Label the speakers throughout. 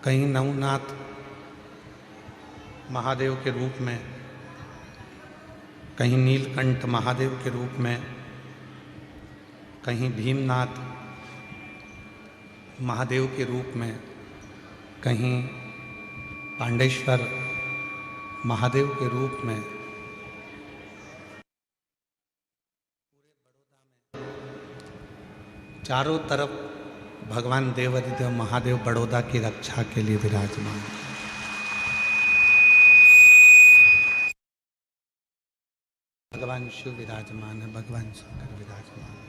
Speaker 1: कहीं नवनाथ महादेव के रूप में, कहीं नीलकंठ महादेव के रूप में, कहीं भीमनाथ महादेव के रूप में, कहीं पांडेश्वर महादेव के रूप में, चारों तरफ भगवान देवाधिदेव महादेव बड़ौदा की रक्षा के लिए विराजमान। भगवान शिव विराजमान है, भगवान शंकर विराजमान है।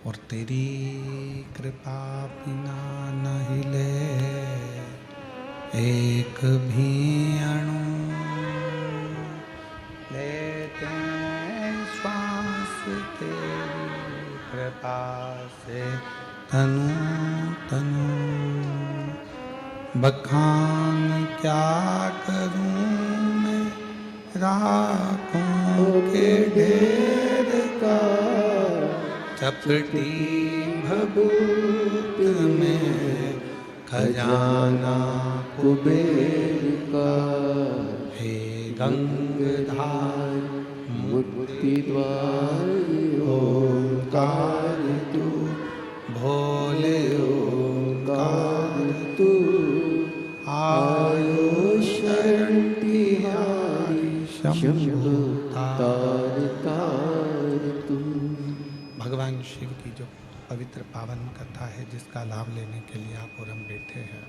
Speaker 1: और तेरी कृपा बिना न हिले एक भी अणु, लेते श्वास तेरी कृपा से तनु तनु। बखान क्या करूं मैं राखों के ढेर का, चपटी भभूत में खजाना कुबेर का। हे गंगधार मुक्ति द्वार ओंकार तू, भोले ओंकार तू। आयो शरण तिहारी शंभु तार तार तू। भगवान शिव की जो पवित्र पावन कथा है, जिसका लाभ लेने के लिए आप और हम बैठे हैं।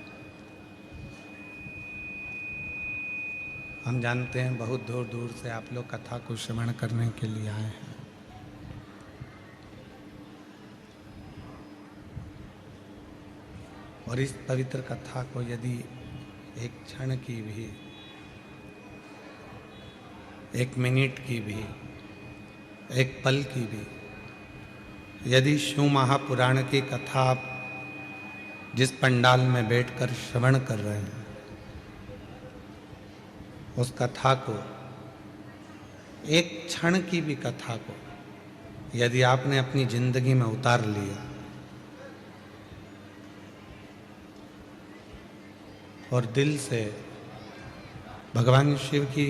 Speaker 1: हम जानते हैं बहुत दूर दूर से आप लोग कथा को श्रवण करने के लिए आए हैं। और इस पवित्र कथा को यदि एक क्षण की भी, एक मिनट की भी, एक पल की भी, यदि शिव महापुराण की कथा आप जिस पंडाल में बैठकर श्रवण कर रहे हैं, उस कथा को, एक क्षण की भी कथा को यदि आपने अपनी जिंदगी में उतार लिया और दिल से भगवान शिव की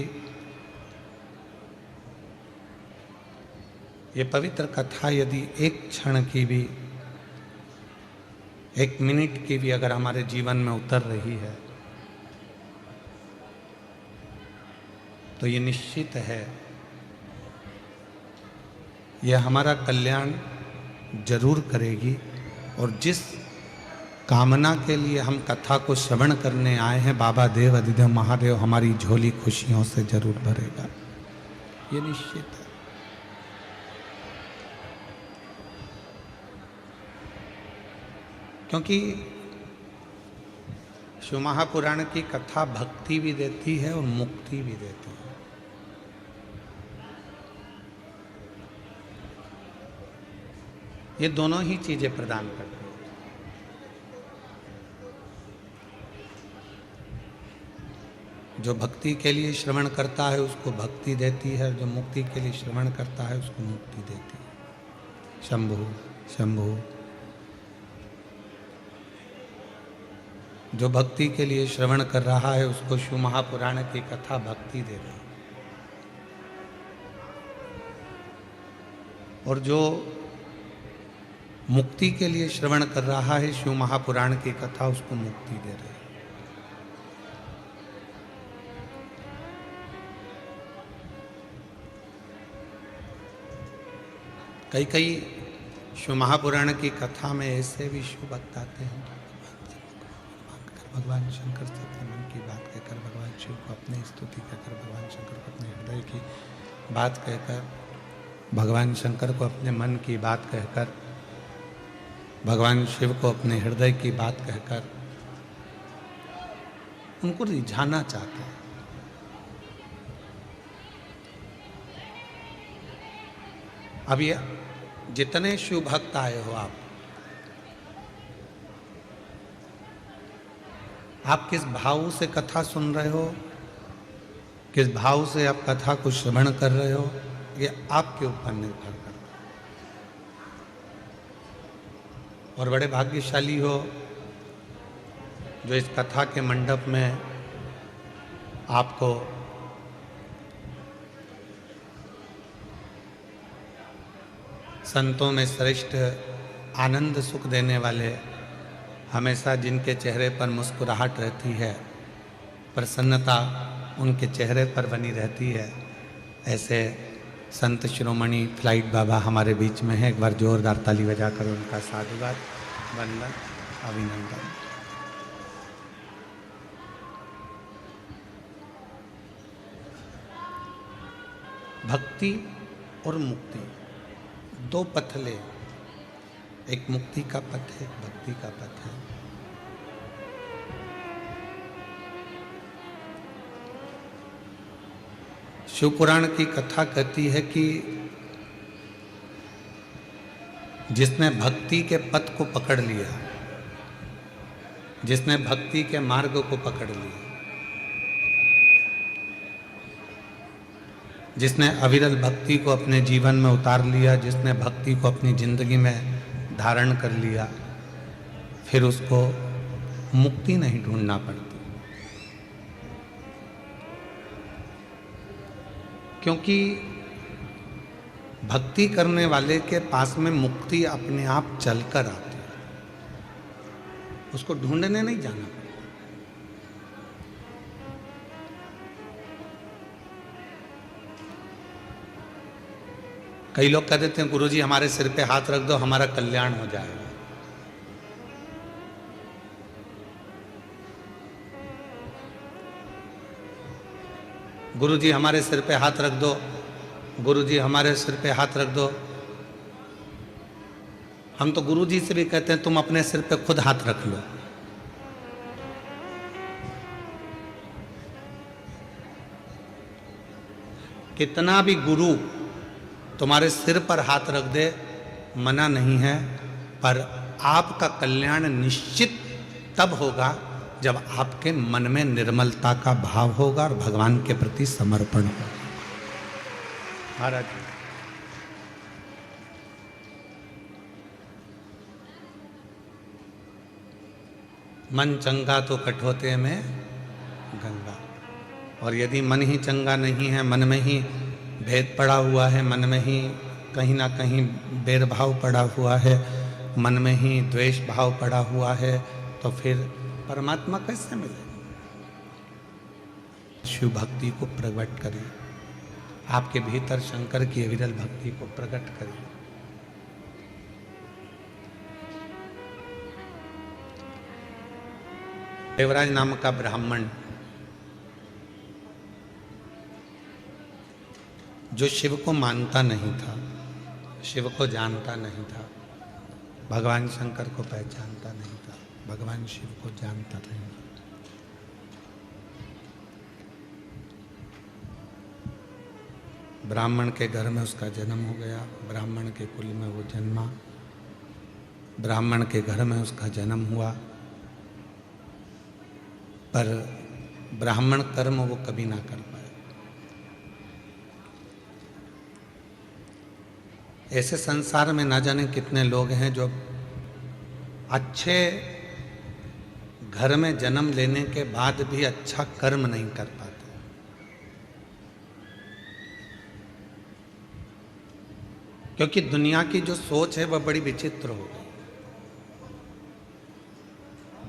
Speaker 1: ये पवित्र कथा यदि एक क्षण की भी, एक मिनट की भी अगर हमारे जीवन में उतर रही है, तो ये निश्चित है यह हमारा कल्याण जरूर करेगी। और जिस कामना के लिए हम कथा को श्रवण करने आए हैं, बाबा देव अधिदेव महादेव हमारी झोली खुशियों से जरूर भरेगा, ये निश्चित है। क्योंकि शिव महापुराण की कथा भक्ति भी देती है और मुक्ति भी देती है। ये दोनों ही चीजें प्रदान करती है। जो भक्ति के लिए श्रवण करता है उसको भक्ति देती है, जो मुक्ति के लिए श्रवण करता है उसको मुक्ति देती है। शंभु शंभु। जो भक्ति के लिए श्रवण कर रहा है उसको शिव महापुराण की कथा भक्ति दे रही है, और जो मुक्ति के लिए श्रवण कर रहा है शिव महापुराण की कथा, उसको मुक्ति दे रही है। कई कई शिव महापुराण की कथा में ऐसे भी शिव भक्त आते हैं, भगवान शंकर से अपने मन की बात कहकर, भगवान शिव को अपनी स्तुति कहकर, भगवान शंकर को अपने हृदय की बात कहकर, भगवान शंकर को अपने मन की बात कहकर, भगवान शिव को अपने हृदय की बात कहकर उनको रिझाना चाहते हैं। अब ये जितने शिव भक्त आए हो, आप किस भाव से कथा सुन रहे हो, किस भाव से आप कथा को श्रवण कर रहे हो, ये आपके ऊपर निर्भर करता है। और बड़े भाग्यशाली हो जो इस कथा के मंडप में आपको संतों में श्रेष्ठ आनंद सुख देने वाले, हमेशा जिनके चेहरे पर मुस्कुराहट रहती है, प्रसन्नता उनके चेहरे पर बनी रहती है, ऐसे संत शिरोमणि फ्लाइट बाबा हमारे बीच में है। एक बार जोरदार ताली बजाकर उनका साधुवाद, वंदन, अभिनंदन। भक्ति और मुक्ति दो पथले, एक मुक्ति का पथ है, एक भक्ति का पथ है। शिव पुराण की कथा कहती है कि जिसने भक्ति के पथ को पकड़ लिया, जिसने भक्ति के मार्ग को पकड़ लिया, जिसने अविरल भक्ति को अपने जीवन में उतार लिया, जिसने भक्ति को अपनी जिंदगी में धारण कर लिया, फिर उसको मुक्ति नहीं ढूंढना पड़ती। क्योंकि भक्ति करने वाले के पास में मुक्ति अपने आप चलकर आती है, उसको ढूंढने नहीं जाना पड़ता। कई लोग कह देते हैं गुरुजी हमारे सिर पे हाथ रख दो, हमारा कल्याण हो जाएगा। गुरुजी हमारे सिर पे हाथ रख दो, गुरुजी हमारे सिर पे हाथ रख दो। हम तो गुरुजी से भी कहते हैं तुम अपने सिर पे खुद हाथ रख लो। कितना भी गुरु तुम्हारे सिर पर हाथ रख दे, मना नहीं है, पर आपका कल्याण निश्चित तब होगा जब आपके मन में निर्मलता का भाव होगा और भगवान के प्रति समर्पण होगा। महाराज मन चंगा तो कठोते में गंगा, और यदि मन ही चंगा नहीं है, मन में ही भेद पड़ा हुआ है, मन में ही कहीं ना कहीं बैरभाव पड़ा हुआ है, मन में ही द्वेष भाव पड़ा हुआ है, तो फिर परमात्मा कैसे मिलेगा? शिव भक्ति को प्रकट करिए, आपके भीतर शंकर की अविरल भक्ति को प्रकट करिए। देवराज नाम का ब्राह्मण जो शिव को मानता नहीं था, शिव को जानता नहीं था, भगवान शंकर को पहचानता नहीं था, भगवान शिव को जानता नहीं था, ब्राह्मण के घर में उसका जन्म हो गया, ब्राह्मण के कुल में वो जन्मा, ब्राह्मण के घर में उसका जन्म हुआ, पर ब्राह्मण कर्म वो कभी ना कर पाए। ऐसे संसार में ना जाने कितने लोग हैं जो अच्छे घर में जन्म लेने के बाद भी अच्छा कर्म नहीं कर पाते। क्योंकि दुनिया की जो सोच है वह बड़ी विचित्र हो गई।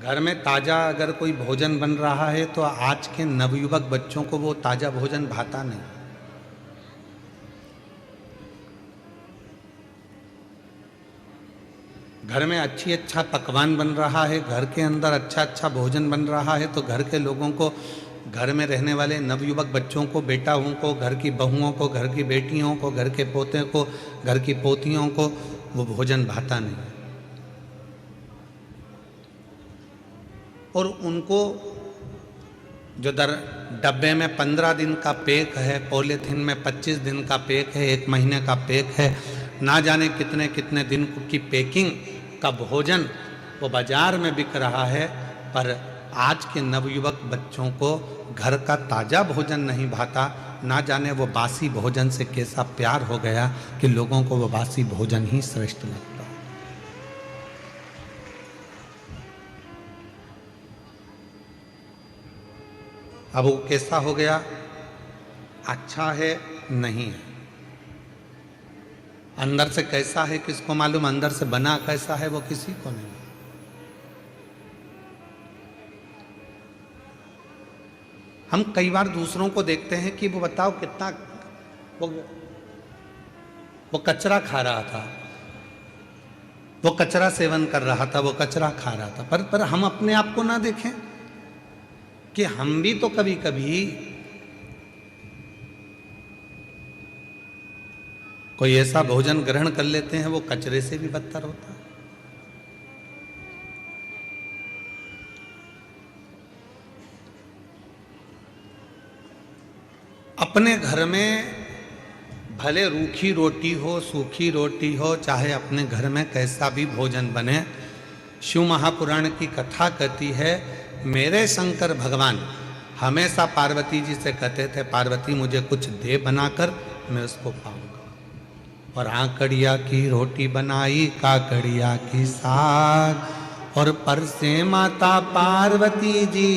Speaker 1: घर में ताजा अगर कोई भोजन बन रहा है तो आज के नवयुवक बच्चों को वो ताजा भोजन भाता नहीं। घर में अच्छा पकवान बन रहा है, घर के अंदर अच्छा भोजन बन रहा है, तो घर के लोगों को, घर में रहने वाले नवयुवक बच्चों को, बेटाओं को, घर की बहुओं को, घर की बेटियों को, घर के पोते को, घर की पोतियों को वो भोजन भाता नहीं। और उनको जो डब्बे में 15 दिन का पैक है, पॉलीथीन में 25 दिन का पैक है, 1 महीने का पैक है, ना जाने कितने कितने दिन की पैकिंग का भोजन वो बाजार में बिक रहा है, पर आज के नवयुवक बच्चों को घर का ताज़ा भोजन नहीं भाता। ना जाने वो बासी भोजन से कैसा प्यार हो गया कि लोगों को वो बासी भोजन ही श्रेष्ठ लगता है। अब वो कैसा हो गया, अच्छा है नहीं है, अंदर से कैसा है किसको मालूम, अंदर से बना कैसा है वो किसी को नहीं। हम कई बार दूसरों को देखते हैं कि वो बताओ कितना वो कचरा खा रहा था, वो कचरा सेवन कर रहा था, वो कचरा खा रहा था, पर हम अपने आप को ना देखें कि हम भी तो कभी कभी कोई ऐसा भोजन ग्रहण कर लेते हैं वो कचरे से भी बदतर होता है। अपने घर में भले रूखी रोटी हो, सूखी रोटी हो, चाहे अपने घर में कैसा भी भोजन बने, शिव महापुराण की कथा कहती है मेरे शंकर भगवान हमेशा पार्वती जी से कहते थे, पार्वती मुझे कुछ दे बनाकर मैं उसको पाऊंगा। और आकड़िया की रोटी बनाई, काकड़िया की साग, और पर से माता पार्वती जी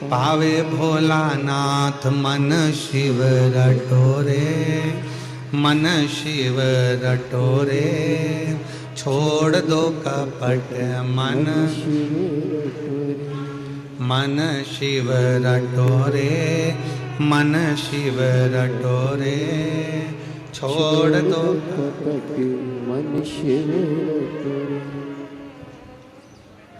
Speaker 1: पावे भोलानाथ मन शिव रटोरे, मन शिव रटोरे, छोड़ दो कपट मन मन शिव रटोरे, मन शिव रटोरे, छोड़ दो कपट मन शिव रटोरे।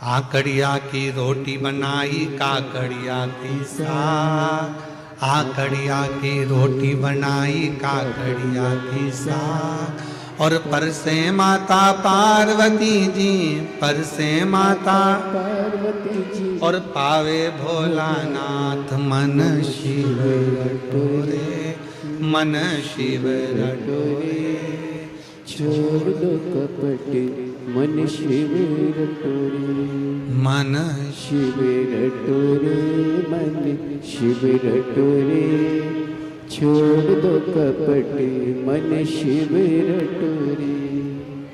Speaker 1: आकड़िया की रोटी बनाई, काकड़िया की साग, आकड़िया की रोटी बनाई, काकड़िया की साग, और पर से माता पार्वती जी, पर से माता पार्वती जी, और पावे भोलानाथ मन शिव रटोरे, मन शिव रटोरे, छोड़ दो कपट मन शिव रटोरे, मन शिव रटोरे, मन शिव रटोरे, छोड़ दो कपट मन शिव रटोरे।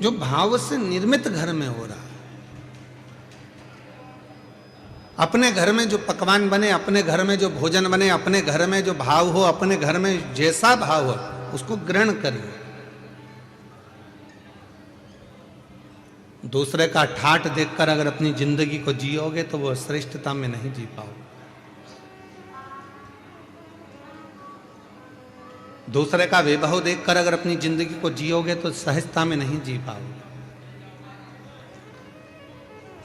Speaker 1: जो भाव से निर्मित घर में हो रहा है, अपने घर में जो पकवान बने, अपने घर में जो भोजन बने, अपने घर में जो भाव हो, अपने घर में जैसा भाव हो उसको ग्रहण करिए। दूसरे का ठाठ देखकर अगर अपनी जिंदगी को जियोगे तो वो श्रेष्ठता में नहीं जी पाओगे। दूसरे का वैभव देखकर अगर अपनी जिंदगी को जियोगे तो सहजता में नहीं जी पाओगे।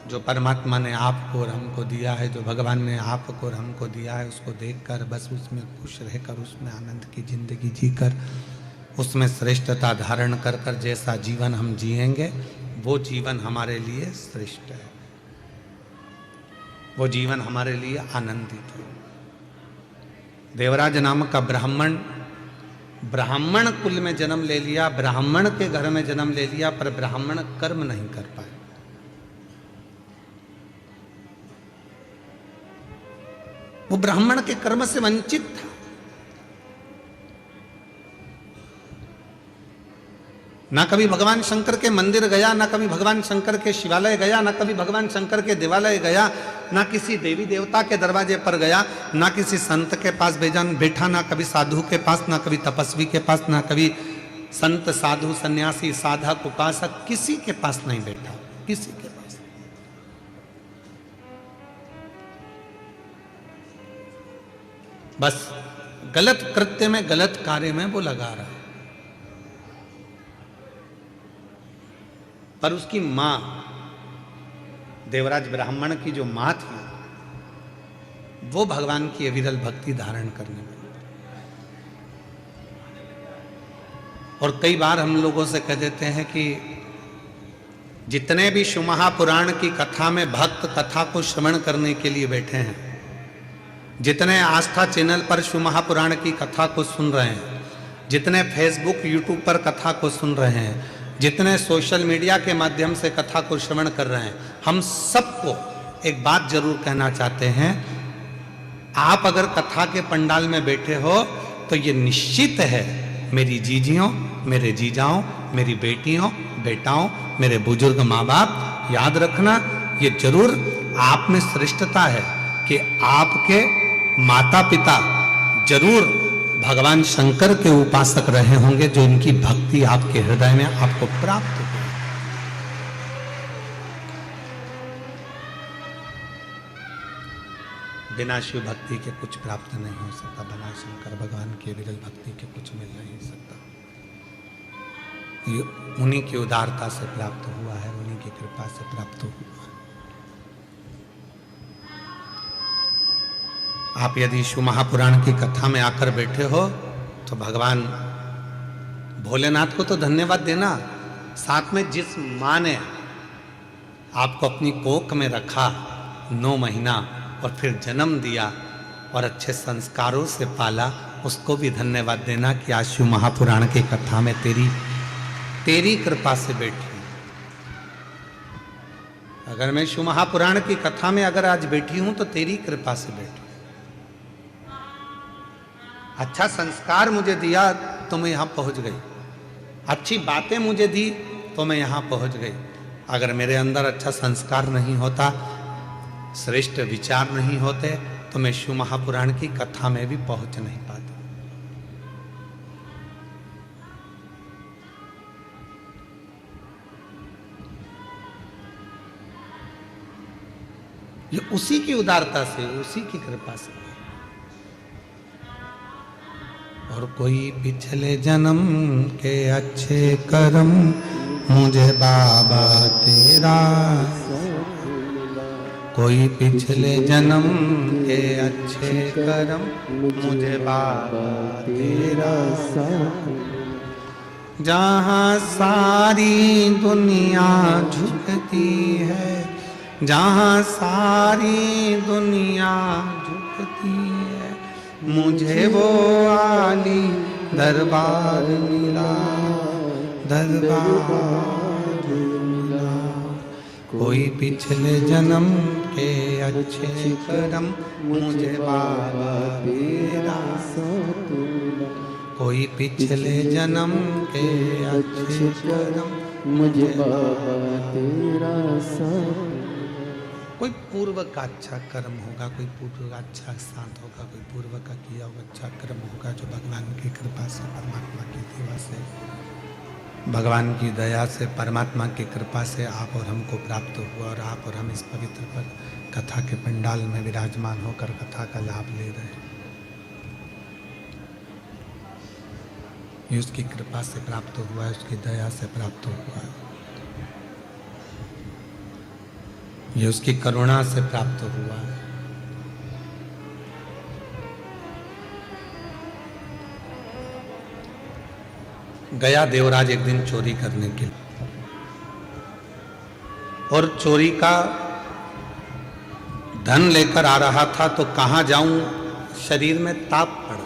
Speaker 1: जो परमात्मा ने आपको और हमको दिया है, जो भगवान ने आपको और हमको दिया है, उसको देखकर बस उसमें खुश रहकर, उसमें आनंद की जिंदगी जीकर, उसमें श्रेष्ठता धारण कर कर जैसा जीवन हम जिएंगे वो जीवन हमारे लिए श्रेष्ठ है, वो जीवन हमारे लिए आनंदित है। देवराज नामक का ब्राह्मण, ब्राह्मण कुल में जन्म ले लिया, ब्राह्मण के घर में जन्म ले लिया, पर ब्राह्मण कर्म नहीं कर पाए। वो ब्राह्मण के कर्म से वंचित था। ना कभी भगवान शंकर के मंदिर गया, ना कभी भगवान शंकर के शिवालय गया, ना कभी भगवान शंकर के देवालय गया, ना किसी देवी देवता के दरवाजे पर गया, ना किसी संत के पास बैठा, ना कभी साधु के पास, ना कभी तपस्वी के पास, ना कभी संत साधु सन्यासी साधक उपासक, किसी के पास नहीं बैठा, किसी के पास। बस गलत कृत्य में, गलत कार्य में वो लगा रहा है। पर उसकी मां, देवराज ब्राह्मण की जो मां थी, वो भगवान की अविरल भक्ति धारण करने लगी। और कई बार हम लोगों से कह देते हैं कि जितने भी शिव महापुराण की कथा में भक्त कथा को श्रवण करने के लिए बैठे हैं, जितने आस्था चैनल पर शिव महापुराण की कथा को सुन रहे हैं, जितने फेसबुक यूट्यूब पर कथा को सुन रहे हैं, जितने सोशल मीडिया के माध्यम से कथा को श्रवण कर रहे हैं, हम सबको एक बात जरूर कहना चाहते हैं। आप अगर कथा के पंडाल में बैठे हो तो ये निश्चित है, मेरी जीजियों, मेरे जीजाओं, मेरी बेटियों, बेटाओं, मेरे बुजुर्ग माँ बाप, याद रखना ये जरूर आप में श्रेष्ठता है कि आपके माता पिता जरूर भगवान शंकर के उपासक रहे होंगे, जो इनकी भक्ति आपके हृदय में आपको प्राप्त हो। बिना शिव भक्ति के कुछ प्राप्त नहीं हो सकता, बिना शंकर भगवान के विरल भक्ति के कुछ मिल नहीं सकता। ये उन्हीं की उदारता से प्राप्त हुआ है, उन्हीं की कृपा से प्राप्त हुआ है। आप यदि शिव महापुराण की कथा में आकर बैठे हो तो भगवान भोलेनाथ को तो धन्यवाद देना, साथ में जिस माँ ने आपको अपनी कोख में रखा 9 महीना और फिर जन्म दिया और अच्छे संस्कारों से पाला, उसको भी धन्यवाद देना कि आज शिव महापुराण की कथा में तेरी कृपा से बैठी। अगर मैं शिव महापुराण की कथा में अगर आज बैठी हूं तो तेरी कृपा से बैठी। अच्छा संस्कार मुझे दिया तो मैं यहां पहुंच गई, अच्छी बातें मुझे दी तो मैं यहां पहुंच गई। अगर मेरे अंदर अच्छा संस्कार नहीं होता, श्रेष्ठ विचार नहीं होते, तो मैं शिव महापुराण की कथा में भी पहुंच नहीं पाता। ये उसी की उदारता से, उसी की कृपा से। और कोई पिछले जन्म के अच्छे कर्म मुझे बाबा तेरा, कोई पिछले जन्म के अच्छे कर्म मुझे बाबा तेरा, जहाँ सारी दुनिया झुकती है, जहाँ सारी दुनिया झुकती है, मुझे वो आली दरबार मिला, दरबार मिला। कोई पिछले जन्म के अच्छे कर्म मुझे बाबा तेरा, कोई पिछले जन्म के अच्छे कर्म मुझे बाबा तेरा। कोई पूर्व का अच्छा कर्म होगा, कोई पूर्व का अच्छा शांत होगा, कोई पूर्व का किया हुआ अच्छा कर्म होगा, जो भगवान की कृपा से, परमात्मा की दया से, भगवान की दया से, परमात्मा की कृपा से आप और हमको प्राप्त हुआ। और आप और हम इस पवित्र पर कथा के पंडाल में विराजमान होकर कथा का लाभ ले रहे हैं। ये उसकी कृपा से प्राप्त हुआ है, उसकी दया से प्राप्त हुआ है, ये उसकी करुणा से प्राप्त हुआ है। गया देवराज एक दिन चोरी करने के लिए, और चोरी का धन लेकर आ रहा था, तो कहां जाऊं, शरीर में ताप पड़ गया।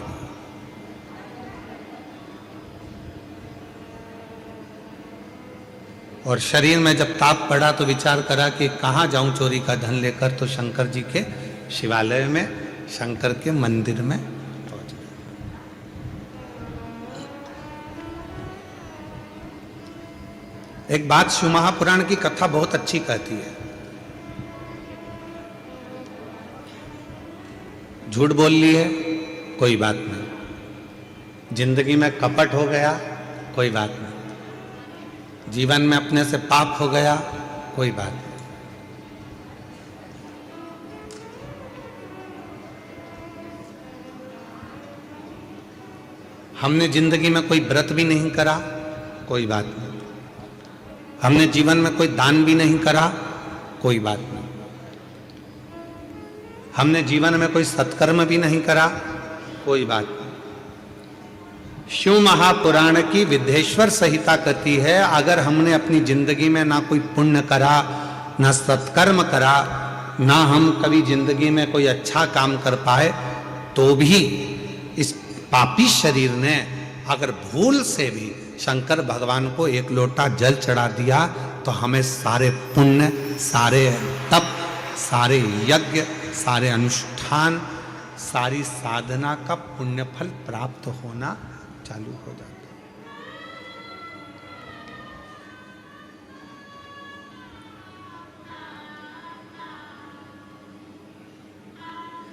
Speaker 1: और शरीर में जब ताप पड़ा तो विचार करा कि कहां जाऊं चोरी का धन लेकर, तो शंकर जी के शिवालय में, शंकर के मंदिर में पहुंच गया। एक बात शिव महापुराण की कथा बहुत अच्छी कहती है, झूठ बोल लिए कोई बात नहीं, जिंदगी में कपट हो गया कोई बात नहीं, जीवन में अपने से पाप हो गया कोई बात नहीं, हमने जिंदगी में कोई व्रत भी नहीं करा कोई बात नहीं, हमने जीवन में कोई दान भी नहीं करा कोई बात नहीं, हमने जीवन में कोई सत्कर्म भी नहीं करा कोई बात नहीं। शिव महापुराण की विद्धेश्वर संहिता कहती है, अगर हमने अपनी जिंदगी में ना कोई पुण्य करा, ना सत्कर्म करा, ना हम कभी जिंदगी में कोई अच्छा काम कर पाए, तो भी इस पापी शरीर ने अगर भूल से भी शंकर भगवान को एक लोटा जल चढ़ा दिया, तो हमें सारे पुण्य, सारे तप, सारे यज्ञ, सारे अनुष्ठान, सारी साधना का पुण्य फल प्राप्त होना चालू हो जाता।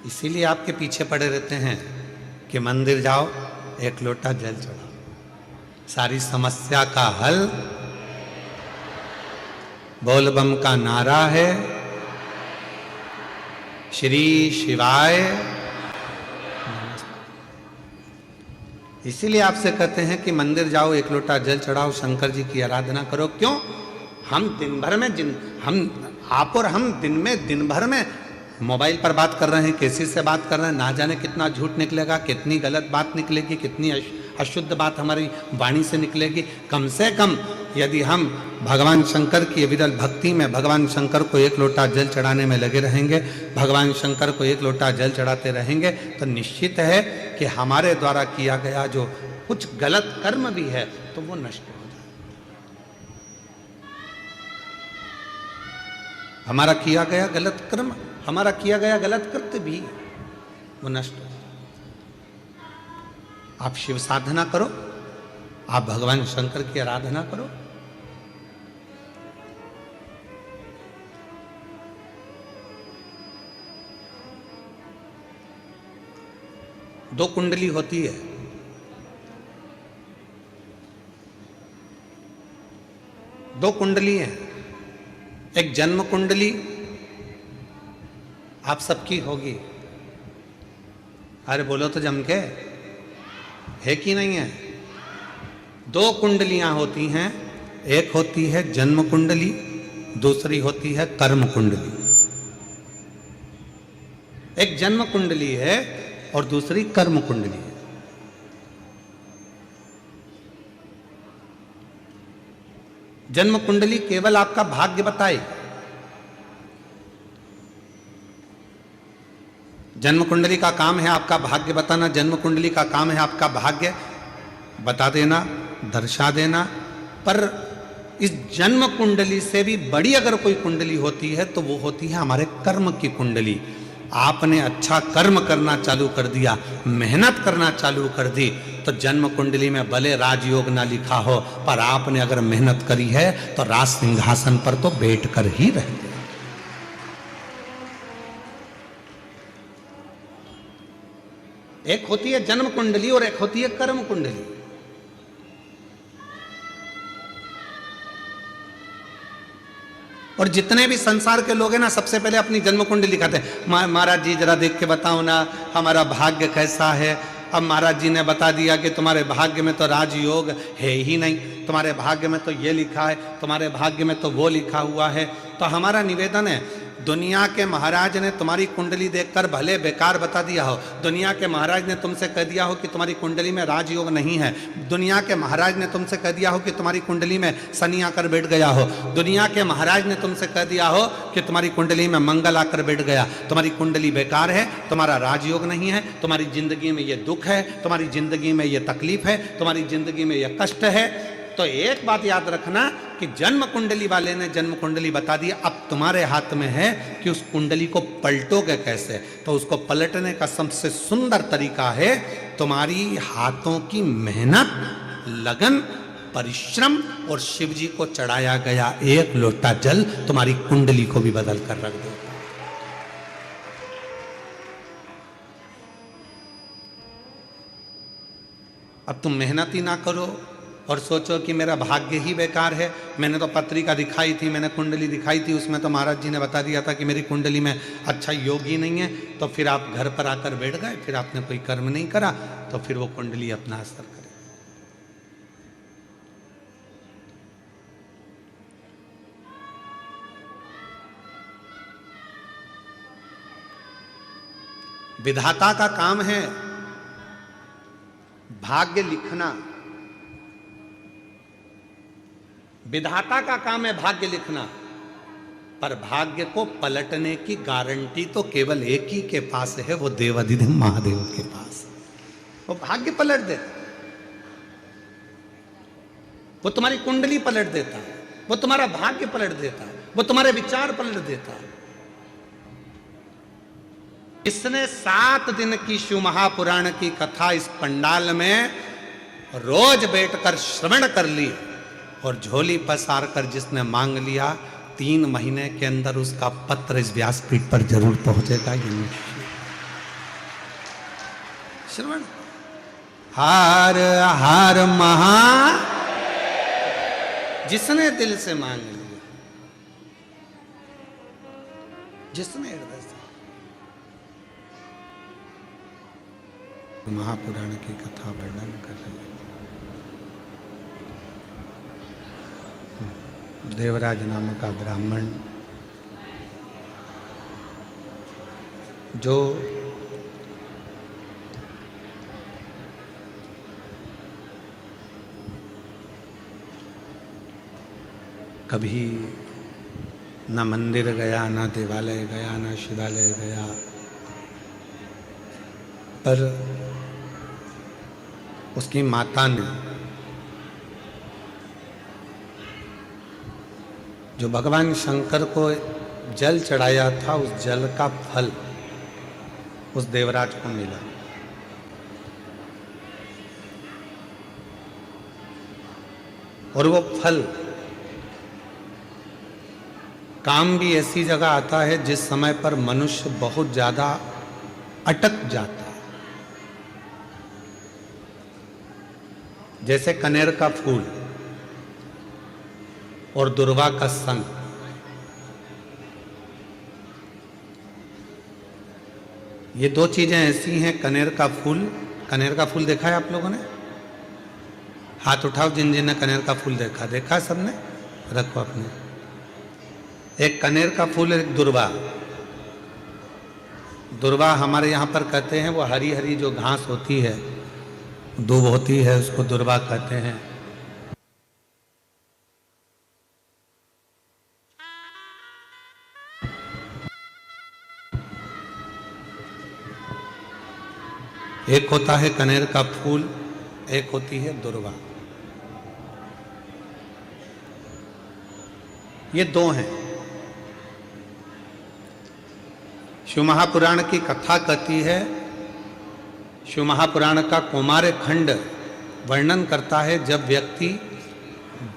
Speaker 1: इसीलिए आपके पीछे पड़े रहते हैं कि मंदिर जाओ, एक लोटा जल चढ़ाओ, सारी समस्या का हल बोल बम का नारा है, श्री शिवाय। इसीलिए आपसे कहते हैं कि मंदिर जाओ, एक लोटा जल चढ़ाओ, शंकर जी की आराधना करो। क्यों? हम दिन भर में आप और हम दिन भर में मोबाइल पर बात कर रहे हैं, किसी से बात कर रहे हैं, ना जाने कितना झूठ निकलेगा, कितनी गलत बात निकलेगी, कितनी अशुद्ध बात हमारी वाणी से निकलेगी। कम से कम यदि हम भगवान शंकर की अविरल भक्ति में भगवान शंकर को एक लोटा जल चढ़ाने में लगे रहेंगे, भगवान शंकर को एक लोटा जल चढ़ाते रहेंगे, तो निश्चित है कि हमारे द्वारा किया गया जो कुछ गलत कर्म भी है तो वो नष्ट हो जाए। हमारा किया गया गलत कर्म, हमारा किया गया गलत कृत्य भी वो नष्ट हो। आप शिव साधना करो, आप भगवान शंकर की आराधना करो। दो कुंडली होती है, दो कुंडली हैं। एक जन्म कुंडली आप सबकी होगी। अरे बोलो तो जम के, है कि नहीं है? दो कुंडलियां होती हैं, एक होती है जन्म कुंडली, दूसरी होती है कर्म कुंडली। एक जन्म कुंडली है और दूसरी कर्म कुंडली है। जन्म कुंडली केवल आपका भाग्य बताए। जन्म कुंडली का काम है आपका भाग्य बताना, जन्म कुंडली का काम है आपका भाग्य बता देना, दर्शा देना। पर इस जन्म कुंडली से भी बड़ी अगर कोई कुंडली होती है तो वो होती है हमारे कर्म की कुंडली। आपने अच्छा कर्म करना चालू कर दिया, मेहनत करना चालू कर दी, तो जन्म कुंडली में भले राजयोग ना लिखा हो, पर आपने अगर मेहनत करी है तो राज सिंहासन पर तो बैठ कर ही रहते। एक होती है जन्म कुंडली और एक होती है कर्म कुंडली। और जितने भी संसार के लोग हैं ना, सबसे पहले अपनी जन्म कुंडली लिखाते हैं। महाराज जी जरा देख के बताओ ना हमारा भाग्य कैसा है। अब महाराज जी ने बता दिया कि तुम्हारे भाग्य में तो राजयोग है ही नहीं, तुम्हारे भाग्य में तो ये लिखा है, तुम्हारे भाग्य में तो वो लिखा हुआ है। तो हमारा निवेदन है, दुनिया के महाराज ने तुम्हारी कुंडली देखकर भले बेकार बता दिया हो, दुनिया के महाराज ने तुमसे कह दिया हो कि तुम्हारी कुंडली में राजयोग नहीं है, दुनिया के महाराज ने तुमसे कह दिया हो कि तुम्हारी कुंडली में शनि आकर बैठ गया हो, दुनिया के महाराज ने तुमसे कह दिया हो कि तुम्हारी कुंडली में मंगल आकर बैठ गया, तुम्हारी कुंडली बेकार है, तुम्हारा राजयोग नहीं है, तुम्हारी जिंदगी में ये दुख है, तुम्हारी जिंदगी में ये तकलीफ है, तुम्हारी जिंदगी में ये कष्ट है। तो एक बात याद रखना कि जन्म कुंडली वाले ने जन्म कुंडली बता दी, अब तुम्हारे हाथ में है कि उस कुंडली को पलटोगे कैसे। तो उसको पलटने का सबसे सुंदर तरीका है तुम्हारी हाथों की मेहनत, लगन, परिश्रम और शिव जी को चढ़ाया गया एक लोटा जल तुम्हारी कुंडली को भी बदल कर रख दो। अब तुम मेहनत ही ना करो और सोचो कि मेरा भाग्य ही बेकार है। मैंने तो पत्रिका दिखाई थी, मैंने कुंडली दिखाई थी, उसमें तो महाराज जी ने बता दिया था कि मेरी कुंडली में अच्छा योग ही नहीं है। तो फिर आप घर पर आकर बैठ गए, फिर आपने कोई कर्म नहीं करा, तो फिर वो कुंडली अपना असर करे। विधाता का काम है भाग्य लिखना, विधाता का काम है भाग्य लिखना, पर भाग्य को पलटने की गारंटी तो केवल एक ही के पास है, वो देवाधिदेव महादेव के पास। वो भाग्य पलट देता, वो तुम्हारी कुंडली पलट देता, वो तुम्हारा भाग्य पलट देता, वो तुम्हारे विचार पलट देता। इसने 7 दिन की शिव महापुराण की कथा इस पंडाल में रोज बैठकर श्रवण कर ली और झोली पसार कर जिसने मांग लिया, 3 महीने के अंदर उसका पत्र इस व्यासपीठ पर जरूर पहुंचेगा। ये निश्चित। श्रवण। हार हार महा, जिसने दिल से मांग लिया, जिसने हृदय से। महापुराण की कथा वर्णन कर रही है। देवराज नाम का ब्राह्मण जो कभी न मंदिर गया, न देवालय गया, न शिवालय गया, पर उसकी माता ने जो भगवान शंकर को जल चढ़ाया था, उस जल का फल उस देवराज को मिला। और वो फल काम भी ऐसी जगह आता है जिस समय पर मनुष्य बहुत ज्यादा अटक जाता है। जैसे कनेर का फूल और दुर्वा का संग। ये दो चीजें ऐसी हैं। कनेर का फूल देखा है आप लोगों ने? हाथ उठाओ जिन जिन ने कनेर का फूल देखा। देखा सबने? रखो अपने। एक कनेर का फूल, एक दुर्वा। दुर्वा हमारे यहाँ पर कहते हैं वो हरी हरी जो घास होती है, दूब होती है, उसको दुर्वा कहते हैं। एक होता है कनेर का फूल, एक होती है दुर्वा। ये दो हैं। शिव महापुराण की कथा कहती है, शिव महापुराण का कौमार खंड वर्णन करता है जब व्यक्ति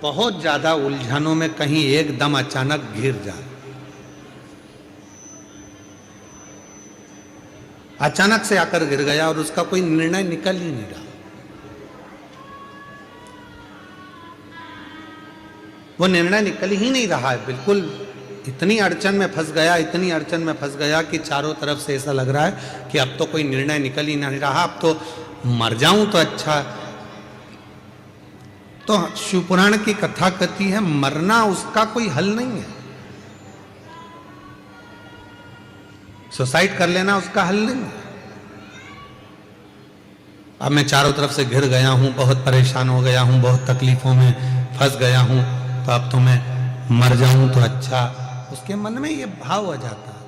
Speaker 1: बहुत ज्यादा उलझनों में कहीं एकदम अचानक घिर जाए। अचानक से आकर गिर गया और उसका कोई निर्णय निकल ही नहीं रहा। वो निर्णय निकल ही नहीं रहा है, बिल्कुल इतनी अड़चन में फंस गया, इतनी अड़चन में फंस गया कि चारों तरफ से ऐसा लग रहा है कि अब तो कोई निर्णय निकल ही नहीं रहा, अब तो मर जाऊं तो अच्छा। तो शिव पुराण की कथा कहती है मरना उसका कोई हल नहीं है। सुसाइड कर लेना उसका हल नहीं है। अब मैं चारों तरफ से घिर गया हूं, बहुत परेशान हो गया हूं, बहुत तकलीफों में फंस गया हूं, तो अब तो मैं मर जाऊं तो अच्छा। उसके मन में ये भाव आ जाता है।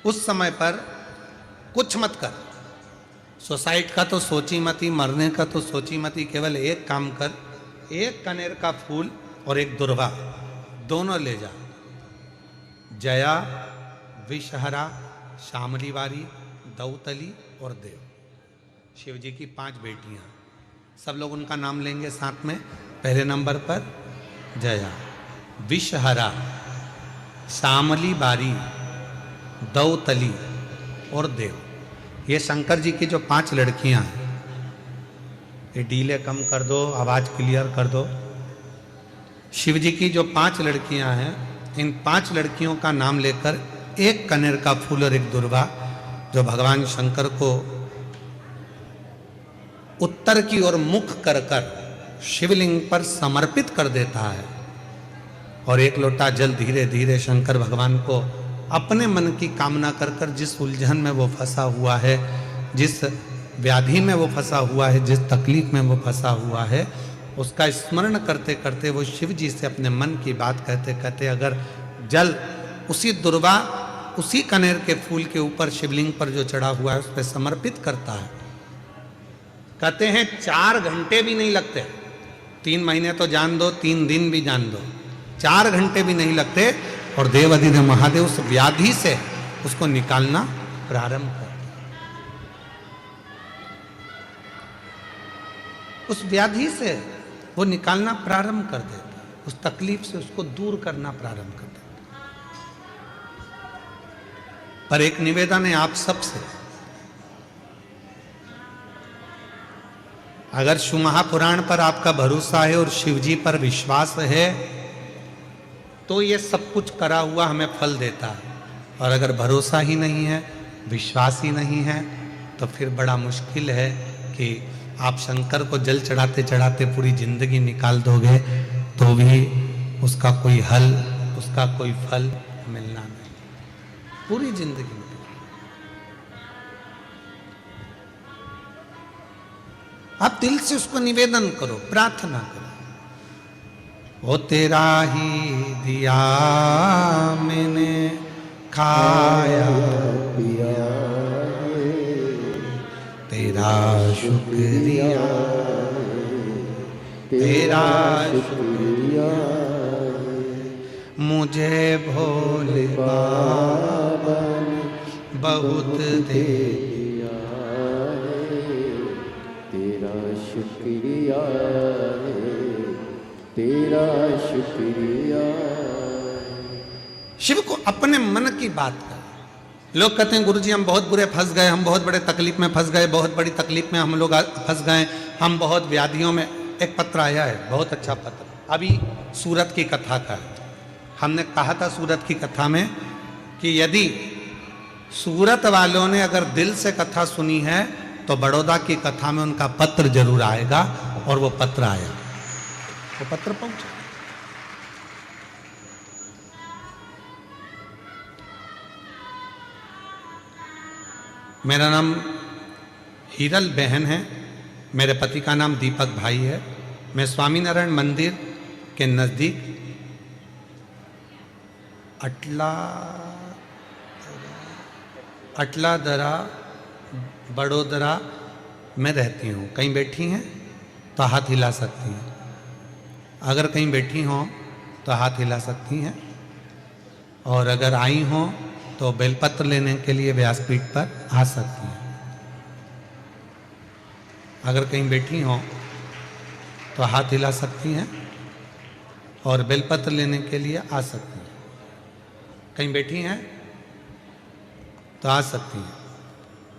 Speaker 1: उस समय पर कुछ मत कर। सुसाइड का तो सोची मत ही, मरने का तो सोची मत ही। केवल एक काम कर, एक कनेर का फूल और एक दुर्वा दोनों ले जा। जया, विषहरा, शामली वारी, दौतली और देव, शिव जी की 5 बेटियां। सब लोग उनका नाम लेंगे साथ में। पहले नंबर पर जया, विषहरा, शामली बारी, दौतली और देव। ये शंकर जी की जो 5 लड़कियां हैं। ये डीले कम कर दो, आवाज क्लियर कर दो। शिव जी की जो 5 लड़कियां हैं, इन 5 लड़कियों का नाम लेकर एक कनेर का फूल और एक दुर्वा जो भगवान शंकर को उत्तर की ओर मुख कर कर शिवलिंग पर समर्पित कर देता है, और एक लोटा जल धीरे धीरे शंकर भगवान को अपने मन की कामना कर कर जिस उलझन में वो फंसा हुआ है, जिस व्याधि में वो फंसा हुआ है, जिस तकलीफ में वो फंसा हुआ है, उसका स्मरण करते करते वो शिव जी से अपने मन की बात कहते कहते अगर जल उसी दुर्वा, उसी कनेर के फूल के ऊपर शिवलिंग पर जो चढ़ा हुआ है उस पर समर्पित करता है, कहते हैं 4 घंटे भी नहीं लगते। 3 महीने तो जान दो, 3 दिन भी जान दो, 4 घंटे भी नहीं लगते और देवाधिदेव महादेव उस व्याधि से उसको निकालना प्रारंभ कर। उस व्याधि से वो निकालना प्रारंभ कर देता, उस तकलीफ से उसको दूर करना प्रारंभ कर देता। पर एक निवेदन है आप सबसे, अगर शिव महापुराण पर आपका भरोसा है और शिव जी पर विश्वास है तो ये सब कुछ करा हुआ हमें फल देता है, और अगर भरोसा ही नहीं है, विश्वास ही नहीं है, तो फिर बड़ा मुश्किल है कि आप शंकर को जल चढ़ाते चढ़ाते पूरी जिंदगी निकाल दोगे तो भी उसका कोई हल, उसका कोई फल मिलना नहीं, पूरी जिंदगी में। आप दिल से उसको निवेदन करो, प्रार्थना करो, वो तेरा ही दिया मैंने खाया पिया, तेरा शुक्रिया, तेरा शुक्रिया, मुझे भोले बाबा ने बहुत दे दिया,
Speaker 2: तेरा शुक्रिया, तेरा शुक्रिया।
Speaker 1: शिव को अपने मन की बात कर। लोग कहते हैं गुरुजी हम बहुत बुरे फंस गए, हम बहुत बड़े तकलीफ में फंस गए, बहुत बड़ी तकलीफ में हम लोग फंस गए, हम बहुत व्याधियों में। एक पत्र आया है, बहुत अच्छा पत्र, अभी सूरत की कथा का है। हमने कहा था सूरत की कथा में कि यदि सूरत वालों ने अगर दिल से कथा सुनी है तो बड़ौदा की कथा में उनका पत्र जरूर आएगा, और वो पत्र आया, वो पत्र पहुंचा। मेरा नाम हीरल बहन है, मेरे पति का नाम दीपक भाई है। मैं स्वामीनारायण मंदिर के नज़दीक अटलादरा बड़ोदरा में रहती हूँ। कहीं बैठी हैं तो हाथ हिला सकती हैं, अगर कहीं बैठी हों तो हाथ हिला सकती हैं, और अगर आई हों तो बेलपत्र लेने के लिए व्यासपीठ पर आ सकती हैं। अगर कहीं बैठी हों तो हाथ हिला सकती हैं और बेलपत्र लेने के लिए आ सकती हैं। कहीं बैठी हैं तो आ सकती हैं।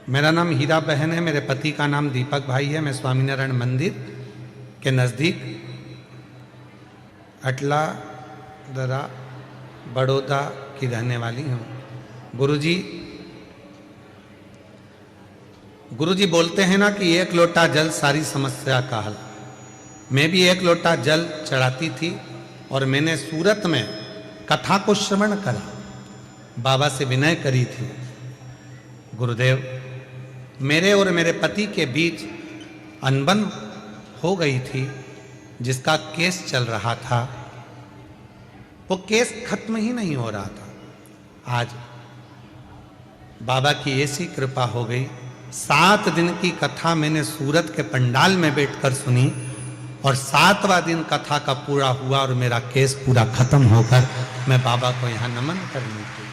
Speaker 1: मेरा नाम हीरा बहन है, मेरे पति का नाम दीपक भाई है। मैं स्वामीनारायण मंदिर के नज़दीक अटलादरा बड़ौदा की रहने वाली हूँ। गुरुजी बोलते हैं ना कि एक लोटा जल सारी समस्या का हल। मैं भी एक लोटा जल चढ़ाती थी और मैंने सूरत में कथा को श्रवण करा, बाबा से विनय करी थी, गुरुदेव मेरे और मेरे पति के बीच अनबन हो गई थी, जिसका केस चल रहा था, वो केस खत्म ही नहीं हो रहा था। आज बाबा की ऐसी कृपा हो गई, 7 दिन की कथा मैंने सूरत के पंडाल में बैठकर सुनी, और 7वां दिन कथा का पूरा हुआ और मेरा केस पूरा खत्म होकर मैं बाबा को यहां नमन करने के लिए।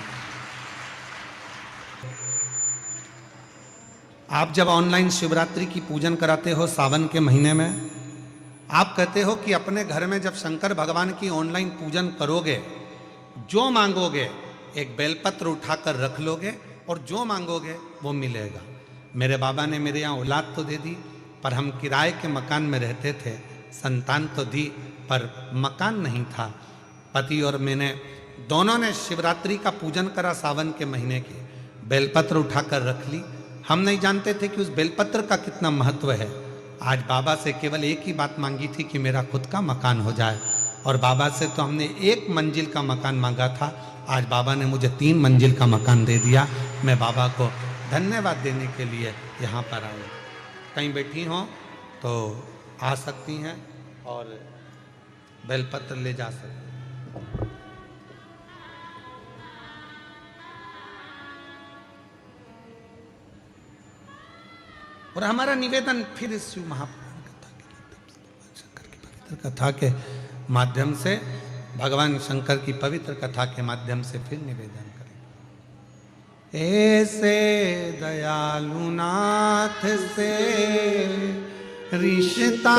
Speaker 1: आप जब ऑनलाइन शिवरात्रि की पूजन कराते हो सावन के महीने में, आप कहते हो कि अपने घर में जब शंकर भगवान की ऑनलाइन पूजन करोगे, जो मांगोगे एक बेलपत्र उठाकर रख लोगे और जो मांगोगे वो मिलेगा। मेरे बाबा ने मेरे यहाँ औलाद तो दे दी, पर हम किराए के मकान में रहते थे, संतान तो दी पर मकान नहीं था। पति और मैंने दोनों ने शिवरात्रि का पूजन करा सावन के महीने के, बेलपत्र उठाकर रख ली। हम नहीं जानते थे कि उस बेलपत्र का कितना महत्व है। आज बाबा से केवल एक ही बात मांगी थी कि मेरा खुद का मकान हो जाए, और बाबा से तो हमने 1 मंजिल का मकान मांगा था, आज बाबा ने मुझे 3 मंजिल का मकान दे दिया। मैं बाबा को धन्यवाद देने के लिए यहाँ पर आऊँ। कहीं बैठी हों तो आ सकती हैं और बेलपत्र ले जा सकती हैं। और हमारा निवेदन फिर इस शिव महापुराण कथा के माध्यम से, शंकर की पवित्र कथा के माध्यम से, भगवान शंकर की पवित्र कथा के माध्यम से फिर निवेदन करें। ऐसे दयालु नाथ से रिश्ता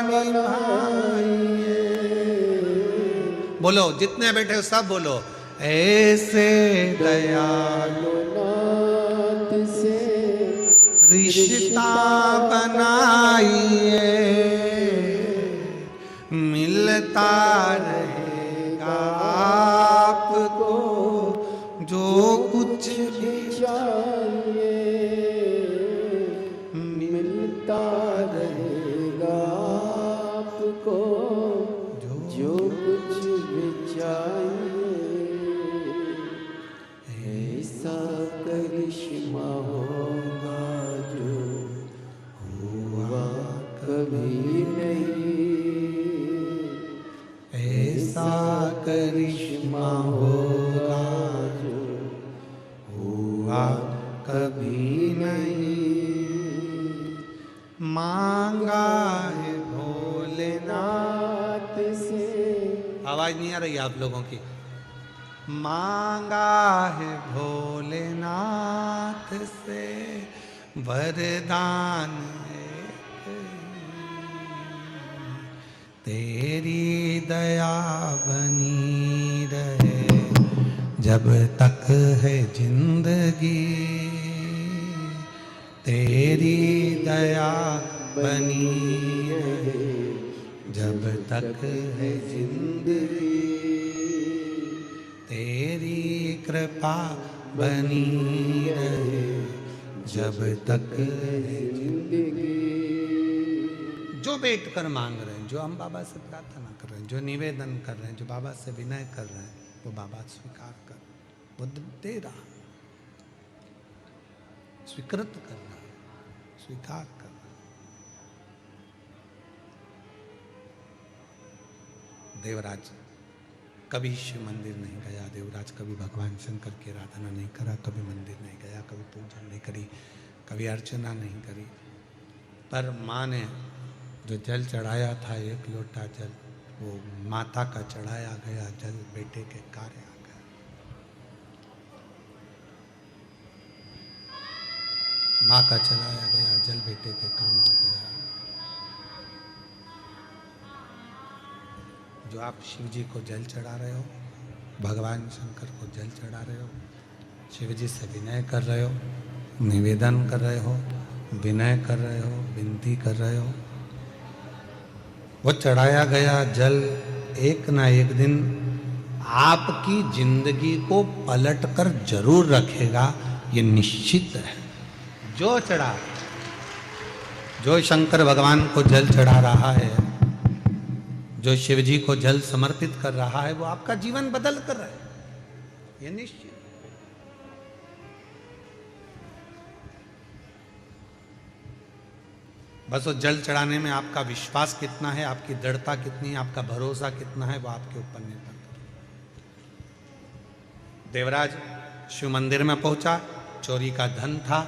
Speaker 1: निभाइए। बोलो, जितने बैठे हो सब बोलो, ऐसे दयालु
Speaker 2: नाथ से
Speaker 1: रिश्ता बनाइए, मिलता रहेगा आपको जो कुछ भी
Speaker 2: चाहिए, मिलता रहेगा आपको जो कुछ भी चाहिए। ऐसा करिश्मा होगा जो हुआ कभी नहीं,
Speaker 1: ऐसा करिश्मा होगा जो हुआ कभी नहीं। मांगा है भोलेनाथ
Speaker 2: से
Speaker 1: आवाज नहीं आ रही आप लोगों की। मांगा है भोलेनाथ से वरदान एक, तेरी दया बनी रहे जब तक है जिंदगी, तेरी दया बनी रहे जब तक है जिंदगी, तेरी कृपा बनी रहे जब तक है जिंदगी। जो बैठ कर मांग रहे हैं, जो हम बाबा से प्रार्थना कर रहे हैं, जो निवेदन कर रहे हैं, जो बाबा से विनय कर रहे हैं, वो बाबा स्वीकार कर, वो दे रहा, स्वीकृत कर रहा, स्वीकार कर रहा। देवराज कभी शिव मंदिर नहीं गया, देवराज कभी भगवान शंकर की आराधना नहीं करा, कभी मंदिर नहीं गया, कभी पूजन नहीं करी, कभी अर्चना नहीं करी, पर माँ ने जो जल चढ़ाया था, एक लोटा जल, वो माता का चढ़ाया गया जल बेटे के कार्य आ गया। माँ का चढ़ाया गया जल बेटे के काम आ गया। जो आप शिव जी को जल चढ़ा रहे हो, भगवान शंकर को जल चढ़ा रहे हो, शिव जी से विनय कर रहे हो, निवेदन कर रहे हो, विनय कर रहे हो, विनती कर रहे हो, वो चढ़ाया गया जल एक ना एक दिन आपकी जिंदगी को पलट कर जरूर रखेगा, ये निश्चित है। जो चढ़ा, जो शंकर भगवान को जल चढ़ा रहा है, जो शिव जी को जल समर्पित कर रहा है, वो आपका जीवन बदल कर रहा है, ये निश्चित। बस वो जल चढ़ाने में आपका विश्वास कितना है, आपकी दृढ़ता कितनी है, आपका भरोसा कितना है, वो आपके ऊपर निर्भर करता है। देवराज शिव मंदिर में पहुंचा, चोरी का धन था,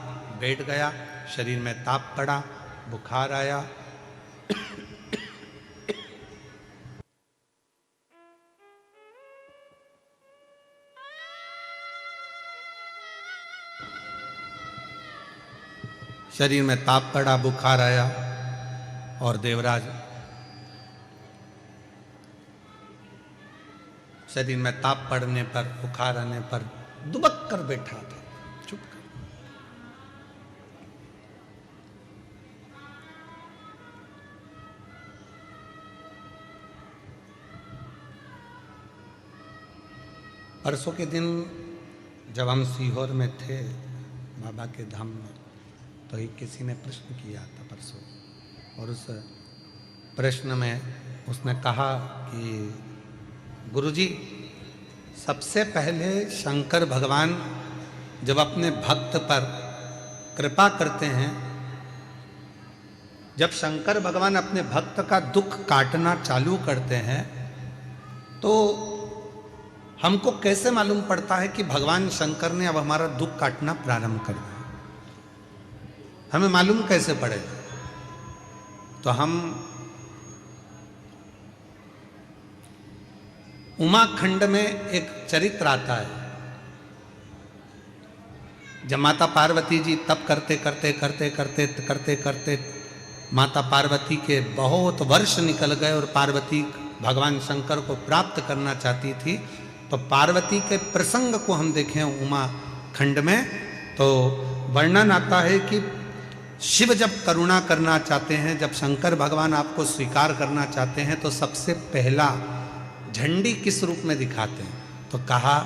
Speaker 1: बैठ गया, शरीर में ताप पड़ा, बुखार आया, शरीर में ताप पड़ा, बुखार आया, और देवराज शरीर में ताप पड़ने पर, बुखार आने पर दुबक कर बैठा था, चुप कर। परसों के दिन जब हम सीहोर में थे बाबा के धाम में, तो एक किसी ने प्रश्न किया था परसों, और उस प्रश्न में उसने कहा कि गुरुजी, सबसे पहले शंकर भगवान जब अपने भक्त पर कृपा करते हैं, जब शंकर भगवान अपने भक्त का दुख काटना चालू करते हैं, तो हमको कैसे मालूम पड़ता है कि भगवान शंकर ने अब हमारा दुख काटना प्रारंभ कर दिया? हमें मालूम कैसे पड़ेगा? तो हम उमाखंड में एक चरित्र आता है, जब माता पार्वती जी तप करते करते करते करते करते करते माता पार्वती के बहुत वर्ष निकल गए और पार्वती भगवान शंकर को प्राप्त करना चाहती थी, तो पार्वती के प्रसंग को हम देखें उमा खंड में तो वर्णन आता है कि शिव जब करुणा करना चाहते हैं, जब शंकर भगवान आपको स्वीकार करना चाहते हैं तो सबसे पहला झंडी किस रूप में दिखाते हैं? तो कहा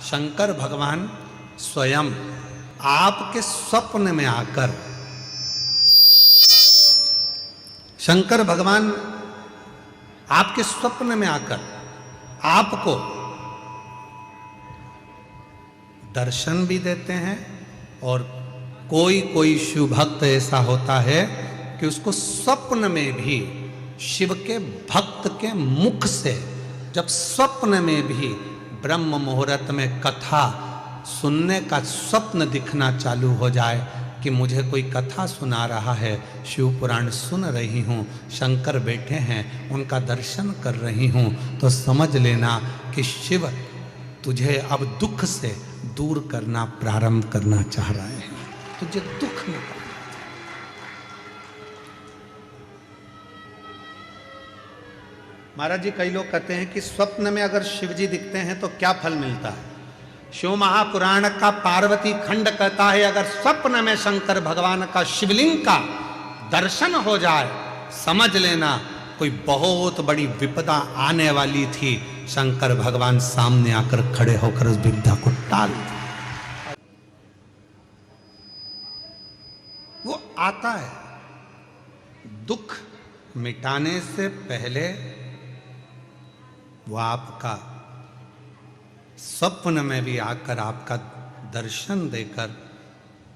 Speaker 1: शंकर भगवान स्वयं आपके स्वप्न में आकर, शंकर भगवान आपके स्वप्न में आकर आपको दर्शन भी देते हैं, और कोई कोई शिव भक्त ऐसा होता है कि उसको स्वप्न में भी शिव के भक्त के मुख से, जब स्वप्न में भी ब्रह्म मुहूर्त में कथा सुनने का स्वप्न दिखना चालू हो जाए कि मुझे कोई कथा सुना रहा है, शिव पुराण सुन रही हूँ, शंकर बैठे हैं, उनका दर्शन कर रही हूँ, तो समझ लेना कि शिव तुझे अब दुख से दूर करना प्रारंभ करना चाह रहे हैं, तुझे दुख में। महाराज जी, कई लोग कहते हैं कि स्वप्न में अगर शिव जी दिखते हैं तो क्या फल मिलता है? शिव महापुराण का पार्वती खंड कहता है अगर स्वप्न में शंकर भगवान का शिवलिंग का दर्शन हो जाए, समझ लेना कोई बहुत बड़ी विपदा आने वाली थी, शंकर भगवान सामने आकर खड़े होकर उस विपदा को टाल दिया। वो आता है, दुख मिटाने से पहले वो आपका स्वप्न में भी आकर आपका दर्शन देकर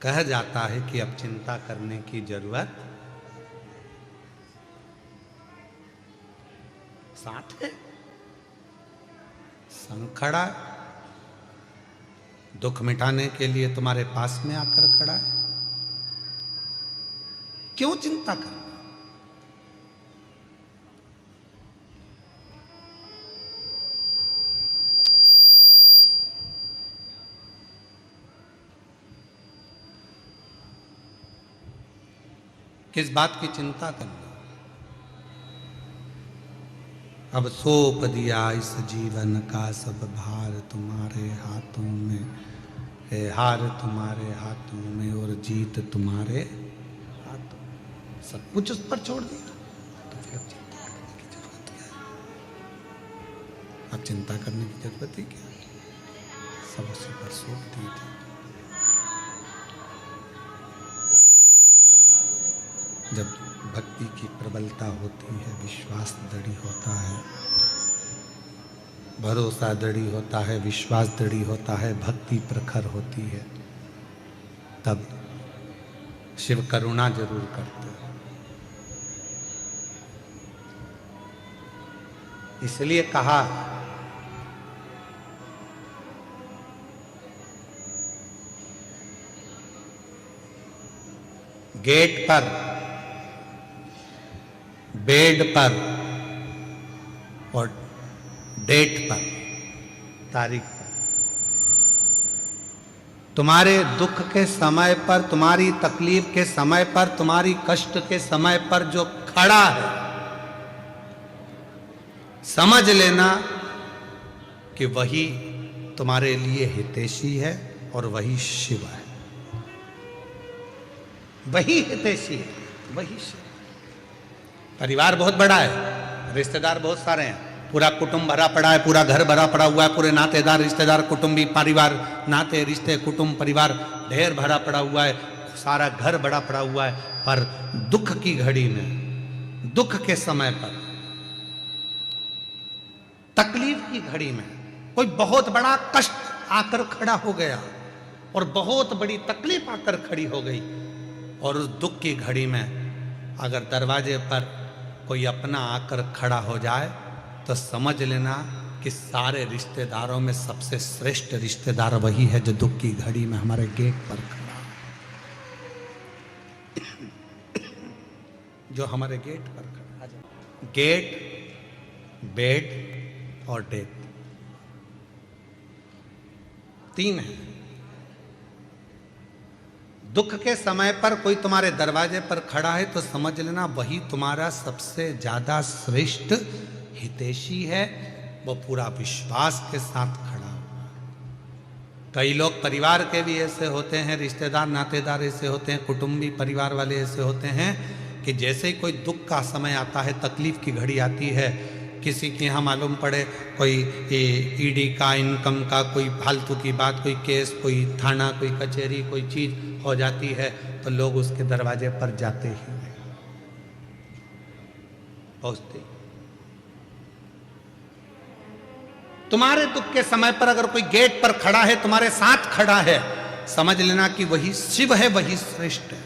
Speaker 1: कह जाता है कि अब चिंता करने की जरूरत साथ है, संग खड़ा है, दुख मिटाने के लिए तुम्हारे पास में आकर खड़ा है, क्यों चिंता कर? किस बात की चिंता करना? अब सौंप दिया इस जीवन का सब भार तुम्हारे हाथों में है, हार तुम्हारे हाथों में और जीत तुम्हारे हाथों में, सब कुछ उस पर छोड़ दिया तो फिर अब चिंता करने की जरूरत क्या है? अब चिंता करने की जरूरत ही क्या है? सब उसी पर सौंप दी थी। जब भक्ति की प्रबलता होती है, विश्वास दृढ़ होता है, भरोसा दृढ़ होता है, विश्वास दृढ़ होता है, भक्ति प्रखर होती है, तब शिव करुणा जरूर करते हैं। इसलिए कहा गेट पर, बेड पर और डेट पर, तारीख पर, तुम्हारे दुख के समय पर, तुम्हारी तकलीफ के समय पर, तुम्हारी कष्ट के समय पर जो खड़ा है, समझ लेना कि वही तुम्हारे लिए हितैषी है और वही शिव है, वही हितैषी है, वही शिव। परिवार बहुत बड़ा है, रिश्तेदार बहुत सारे हैं, पूरा कुटुंब भरा पड़ा है, पूरा घर भरा पड़ा हुआ है, पूरे नातेदार रिश्तेदार कुटुंबी परिवार, नाते रिश्ते कुटुंब परिवार ढेर भरा पड़ा हुआ है, सारा घर बड़ा पड़ा हुआ है, पर दुख की घड़ी में, दुख के समय पर, तकलीफ की घड़ी में कोई बहुत बड़ा कष्ट आकर खड़ा हो गया और बहुत बड़ी तकलीफ आकर खड़ी हो गई, और उस दुख की घड़ी में अगर दरवाजे पर कोई अपना आकर खड़ा हो जाए तो समझ लेना कि सारे रिश्तेदारों में सबसे श्रेष्ठ रिश्तेदार वही है जो दुख की घड़ी में हमारे गेट पर खड़ा है, जो हमारे गेट पर खड़ा है। गेट, बेड और डेथ, तीन है। दुख के समय पर कोई तुम्हारे दरवाजे पर खड़ा है तो समझ लेना वही तुम्हारा सबसे ज्यादा श्रेष्ठ हितैषी है, वो पूरा विश्वास के साथ खड़ा हुआ। कई लोग परिवार के भी ऐसे होते हैं, रिश्तेदार नातेदार ऐसे होते हैं, कुटुंबी परिवार वाले ऐसे होते हैं कि जैसे ही कोई दुख का समय आता है, तकलीफ की घड़ी आती है, किसी के यहाँ मालूम पड़े कोई ईडी का, इनकम का कोई फालतू की बात, कोई केस, कोई थाना, कोई कचहरी, कोई चीज हो जाती है, तो लोग उसके दरवाजे पर जाते ही पहुंचते। तुम्हारे दुख के समय पर अगर कोई गेट पर खड़ा है, तुम्हारे साथ खड़ा है, समझ लेना कि वही शिव है, वही श्रेष्ठ है।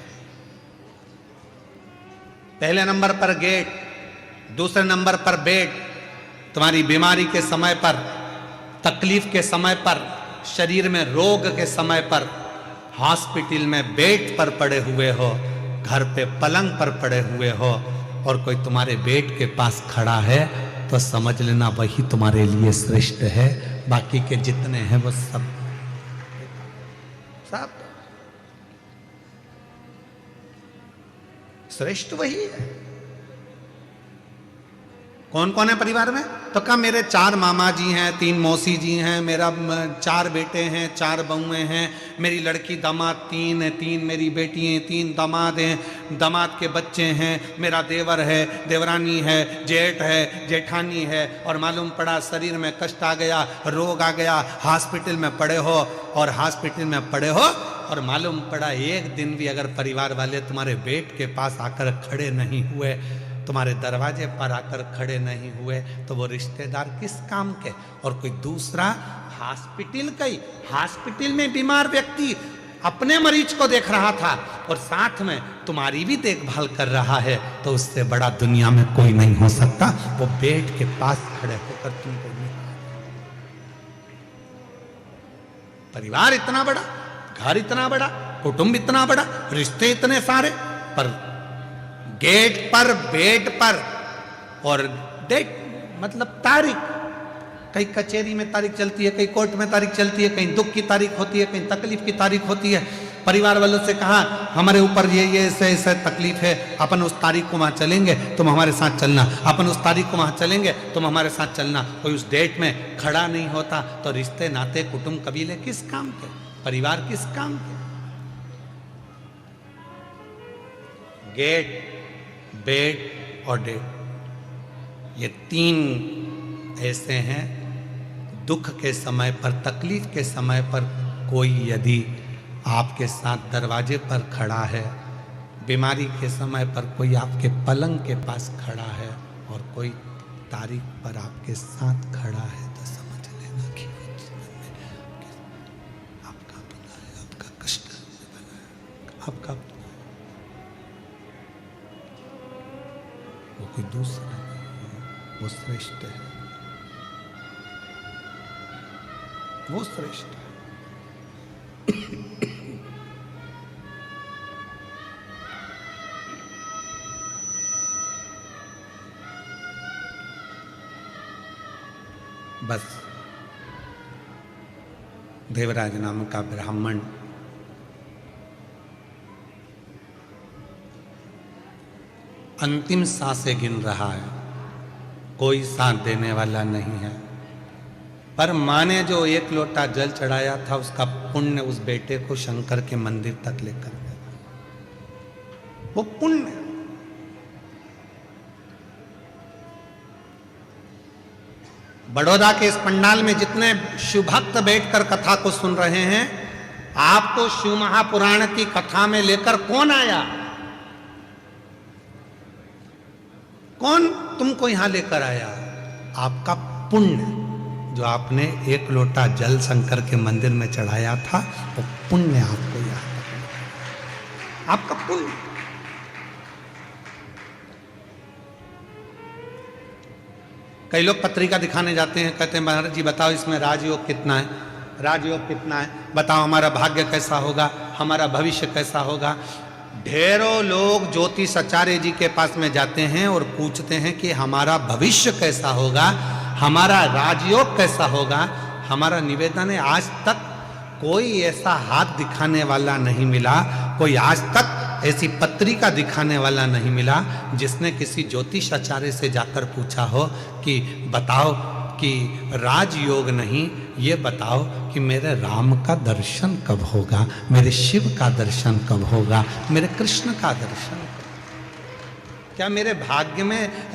Speaker 1: पहले नंबर पर गेट, दूसरे नंबर पर बेड। तुम्हारी बीमारी के समय पर, तकलीफ के समय पर, शरीर में रोग के समय पर, हॉस्पिटल में बेड पर पड़े हुए हो, घर पे पलंग पर पड़े हुए हो, और कोई तुम्हारे बेड के पास खड़ा है, तो समझ लेना वही तुम्हारे लिए श्रेष्ठ है। बाकी के जितने हैं वो सब श्रेष्ठ वही है। कौन कौन है परिवार में? तो कहा मेरे 4 मामा जी हैं, 3 मौसी जी हैं, मेरा 4 बेटे हैं, 4 बहुएं हैं, मेरी लड़की दामाद 3 है, 3 मेरी बेटी हैं, 3 दामाद हैं, दामाद के बच्चे हैं, मेरा देवर है, देवरानी है, जेठ है, जेठानी है, और मालूम पड़ा शरीर में कष्ट आ गया, रोग आ गया, हॉस्पिटल में पड़े हो, और हॉस्पिटल में पड़े हो, और मालूम पड़ा एक दिन भी अगर परिवार वाले तुम्हारे बेड के पास आकर खड़े नहीं हुए, तुम्हारे दरवाजे पर आकर खड़े नहीं हुए, तो वो रिश्तेदार किस काम के? और कोई दूसरा हॉस्पिटल में बीमार व्यक्ति अपने मरीज को देख रहा था और साथ में तुम्हारी भी देखभाल कर रहा है, तो उससे बड़ा दुनिया में कोई नहीं हो सकता। वो बेड के पास खड़े होकर तुमको नहीं। परिवार इतना बड़ा, घर इतना बड़ा, कुटुंब इतना बड़ा, रिश्ते इतने सारे, पर गेट पर, बेड पर, और डेट मतलब तारीख, कहीं कचहरी में तारीख चलती है, कहीं कोर्ट में तारीख चलती है, कहीं दुख की तारीख होती है, कहीं तकलीफ की तारीख होती है। परिवार वालों से कहा हमारे ऊपर ये ऐसे ऐसे तकलीफ है, अपन उस तारीख को वहां चलेंगे, तुम हमारे साथ चलना, अपन उस तारीख को वहां चलेंगे, तुम हमारे साथ चलना। कोई उस डेट में खड़ा नहीं होता, तो रिश्ते नाते कुटुंब कबीले किस काम के? परिवार किस काम के? गेट, बेड और डेट, ये 3 ऐसे हैं। दुख के समय पर, तकलीफ के समय पर कोई यदि आपके साथ दरवाजे पर खड़ा है, बीमारी के समय पर कोई आपके पलंग के पास खड़ा है, और कोई तारीख पर आपके साथ खड़ा है, तो समझ लेना कि आपका बना है, आपका कष्ट बना है, आपका वो कोई दूसरा नहीं है, वो श्रेष्ठ है, वो श्रेष्ठ है। बस देवराज नाम का ब्राह्मण अंतिम सांसें गिन रहा है, कोई साथ देने वाला नहीं है, पर माँ ने जो 1 लोटा जल चढ़ाया था, उसका पुण्य उस बेटे को शंकर के मंदिर तक लेकर गया। वो पुण्य, बड़ौदा के इस पंडाल में जितने शिव भक्त बैठकर कथा को सुन रहे हैं, आपको शिव महापुराण की कथा में लेकर कौन आया? कौन तुमको यहां लेकर आया? आपका पुण्य, जो आपने 1 लोटा जल शंकर के मंदिर में चढ़ाया था, वो पुण्य आपको यहां, आपका पुण्य। कई लोग पत्रिका दिखाने जाते हैं, कहते हैं महाराज जी बताओ इसमें राजयोग कितना है, राजयोग कितना है, बताओ हमारा भाग्य कैसा होगा, हमारा भविष्य कैसा होगा। ढेरों लोग ज्योतिषाचार्य जी के पास में जाते हैं और पूछते हैं कि हमारा भविष्य कैसा होगा, हमारा राजयोग कैसा होगा। हमारा निवेदन है, आज तक कोई ऐसा हाथ दिखाने वाला नहीं मिला, कोई आज तक ऐसी पत्रिका दिखाने वाला नहीं मिला जिसने किसी ज्योतिषाचार्य से जाकर पूछा हो कि बताओ कि राजयोग नहीं, ये बताओ कि मेरे राम का दर्शन कब होगा, मेरे शिव का दर्शन कब होगा, मेरे कृष्ण का दर्शन। क्या मेरे भाग्य में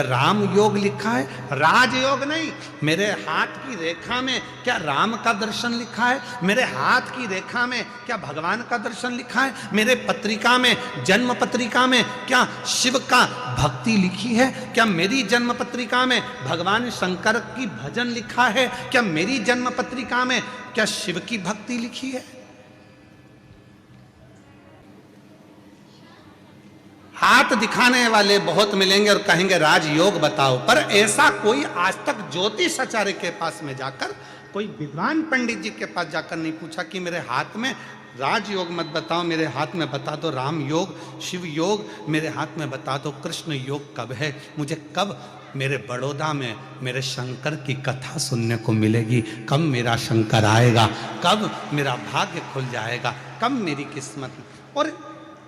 Speaker 1: राम योग लिखा है? राजयोग नहीं। मेरे हाथ की रेखा में क्या राम का दर्शन लिखा है? मेरे हाथ की रेखा में क्या भगवान का दर्शन लिखा है? मेरे पत्रिका में, जन्म पत्रिका में क्या शिव का भक्ति लिखी है? क्या मेरी जन्म पत्रिका में भगवान शंकर की भजन लिखा है? क्या मेरी जन्म पत्रिका में क्या शिव की भक्ति लिखी है? हाथ दिखाने वाले बहुत मिलेंगे और कहेंगे राजयोग बताओ, पर ऐसा कोई आज तक ज्योतिष आचार्य के पास में जाकर, कोई विद्वान पंडित जी के पास जाकर नहीं पूछा कि मेरे हाथ में राजयोग मत बताओ, मेरे हाथ में बता दो राम योग, शिव योग, मेरे हाथ में बता दो कृष्ण योग कब है, मुझे कब मेरे बड़ौदा में मेरे शंकर की कथा सुनने को मिलेगी, कब मेरा शंकर आएगा, कब मेरा भाग्य खुल जाएगा, कब मेरी किस्मत। और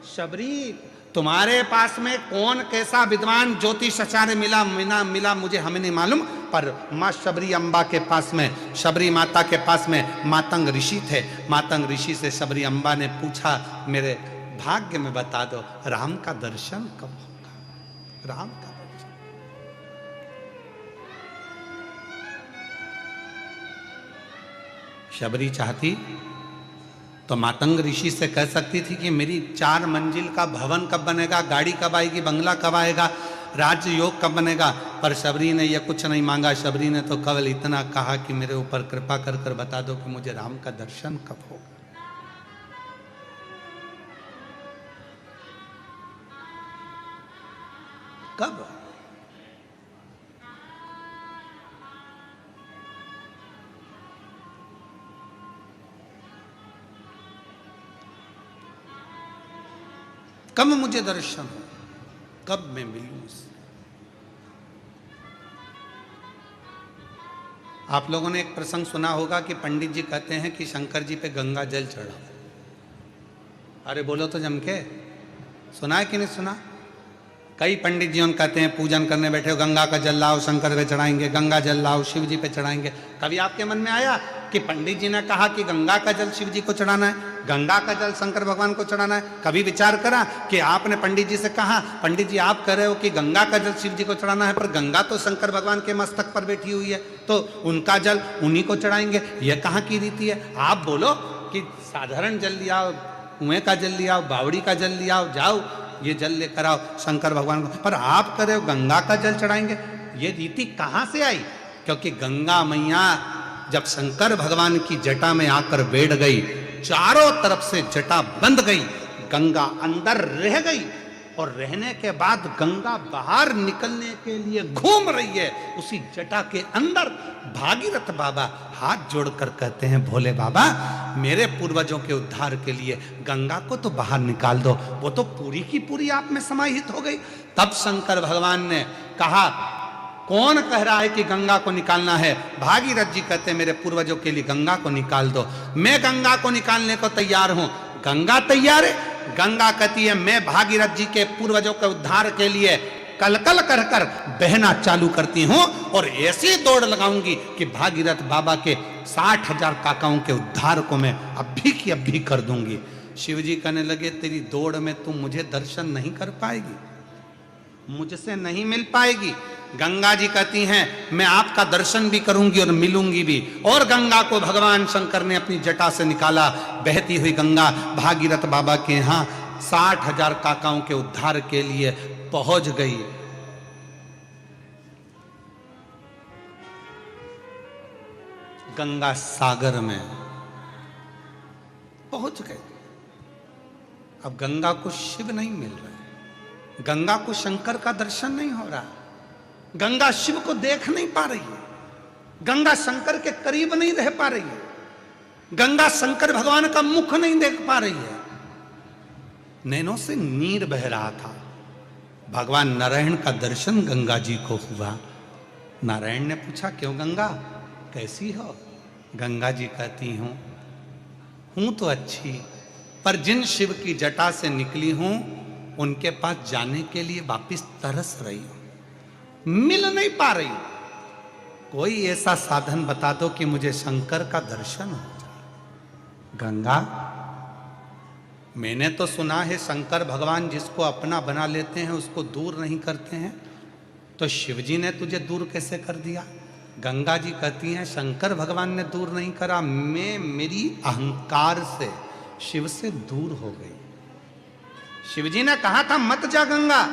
Speaker 1: शबरी तुम्हारे पास में कौन कैसा विद्वान ज्योतिष आचार्य मिला मुझे हमें नहीं मालूम, पर माँ शबरी अम्बा के पास में, शबरी माता के पास में मातंग ऋषि थे। मातंग ऋषि से शबरी अम्बा ने पूछा मेरे भाग्य में बता दो राम का दर्शन कब होगा, राम का दर्शन। शबरी चाहती तो मातंग ऋषि से कह सकती थी कि मेरी 4 मंजिल का भवन कब बनेगा, गाड़ी कब आएगी, बंगला कब आएगा, राज्य योग कब बनेगा, पर शबरी ने यह कुछ नहीं मांगा। शबरी ने तो केवल इतना कहा कि मेरे ऊपर कृपा कर कर बता दो कि मुझे राम का दर्शन कब होगा। कब? कब मुझे दर्शन हो, कब मैं मिलूं उससे। आप लोगों ने एक प्रसंग सुना होगा कि पंडित जी कहते हैं कि शंकर जी पे गंगा जल चढ़ाओ। अरे बोलो तो जम के, सुना है कि नहीं सुना? कई पंडित जी कहते हैं पूजन करने बैठे हो गंगा का जल लाओ शंकर पे चढ़ाएंगे, गंगा जल लाओ शिव जी पे चढ़ाएंगे। कभी आपके मन में आया कि पंडित जी ने कहा कि गंगा का जल शिव जी को चढ़ाना है, गंगा का जल शंकर भगवान को चढ़ाना है? कभी विचार करा कि आपने पंडित जी से कहा पंडित जी आप कह रहे हो कि गंगा का जल शिव जी को चढ़ाना है, पर गंगा तो शंकर भगवान के मस्तक पर बैठी हुई है, तो उनका जल उन्हीं को चढ़ाएंगे, यह कहाँ की रीति है? आप बोलो कि साधारण जल लिया, कुएं का जल लिया, बावड़ी का जल लिया, जाओ ये जल लेकर आओ शंकर भगवान को, पर आप कह रहे हो गंगा का जल चढ़ाएंगे। ये रीति कहाँ से आई? क्योंकि गंगा मैया जब शंकर भगवान की जटा में आकर बैठ गई, चारों तरफ से जटा बंद गई, गंगा अंदर रह गई, और रहने के बाद गंगा बाहर निकलने के लिए घूम रही है उसी जटा के अंदर। भागीरथ बाबा हाथ जोड़कर कहते हैं भोले बाबा मेरे पूर्वजों के उद्धार के लिए गंगा को तो बाहर निकाल दो, वो तो पूरी की पूरी आप में समाहित हो गई। तब शंकर भगवान ने कहा कौन कह रहा है कि गंगा को निकालना है? भागीरथ जी कहते हैं मेरे पूर्वजों के लिए गंगा को निकाल दो, मैं गंगा को निकालने को तैयार हूं। गंगा तैयार है? गंगा कहती है मैं भागीरथ जी के पूर्वजों के उद्धार के लिए कलकल कर कर बहना चालू करती हूं और ऐसी दौड़ लगाऊंगी कि भागीरथ बाबा के 60,000 काकाओं के उद्धार को मैं अभी की अभी कर दूंगी। शिव जी कहने लगे तेरी दौड़ में तुम मुझे दर्शन नहीं कर पाएगी, मुझसे नहीं मिल पाएगी। गंगा जी कहती हैं मैं आपका दर्शन भी करूंगी और मिलूंगी भी। और गंगा को भगवान शंकर ने अपनी जटा से निकाला, बहती हुई गंगा भागीरथ बाबा के यहाँ 60,000 काकाओं के उद्धार के लिए पहुंच गई। गंगा सागर में पहुंच गए। अब गंगा को शिव नहीं मिल रहा, गंगा को शंकर का दर्शन नहीं हो रहा, गंगा शिव को देख नहीं पा रही है, गंगा शंकर के करीब नहीं रह पा रही है, गंगा शंकर भगवान का मुख नहीं देख पा रही है। नैनों से नीर बह रहा था। भगवान नारायण का दर्शन गंगा जी को हुआ। नारायण ने पूछा क्यों गंगा कैसी हो? गंगा जी कहती हूं तो अच्छी, पर जिन शिव की जटा से निकली हूं उनके पास जाने के लिए वापिस तरस रही हूं, मिल नहीं पा रही। कोई ऐसा साधन बता दो कि मुझे शंकर का दर्शन हो जाए। गंगा, मैंने तो सुना है शंकर भगवान जिसको अपना बना लेते हैं उसको दूर नहीं करते हैं, तो शिवजी ने तुझे दूर कैसे कर दिया? गंगा जी कहती हैं शंकर भगवान ने दूर नहीं करा, मैं मेरी अहंकार से शिव से दूर हो गई। शिवजी ने कहा था मत जा गंगा,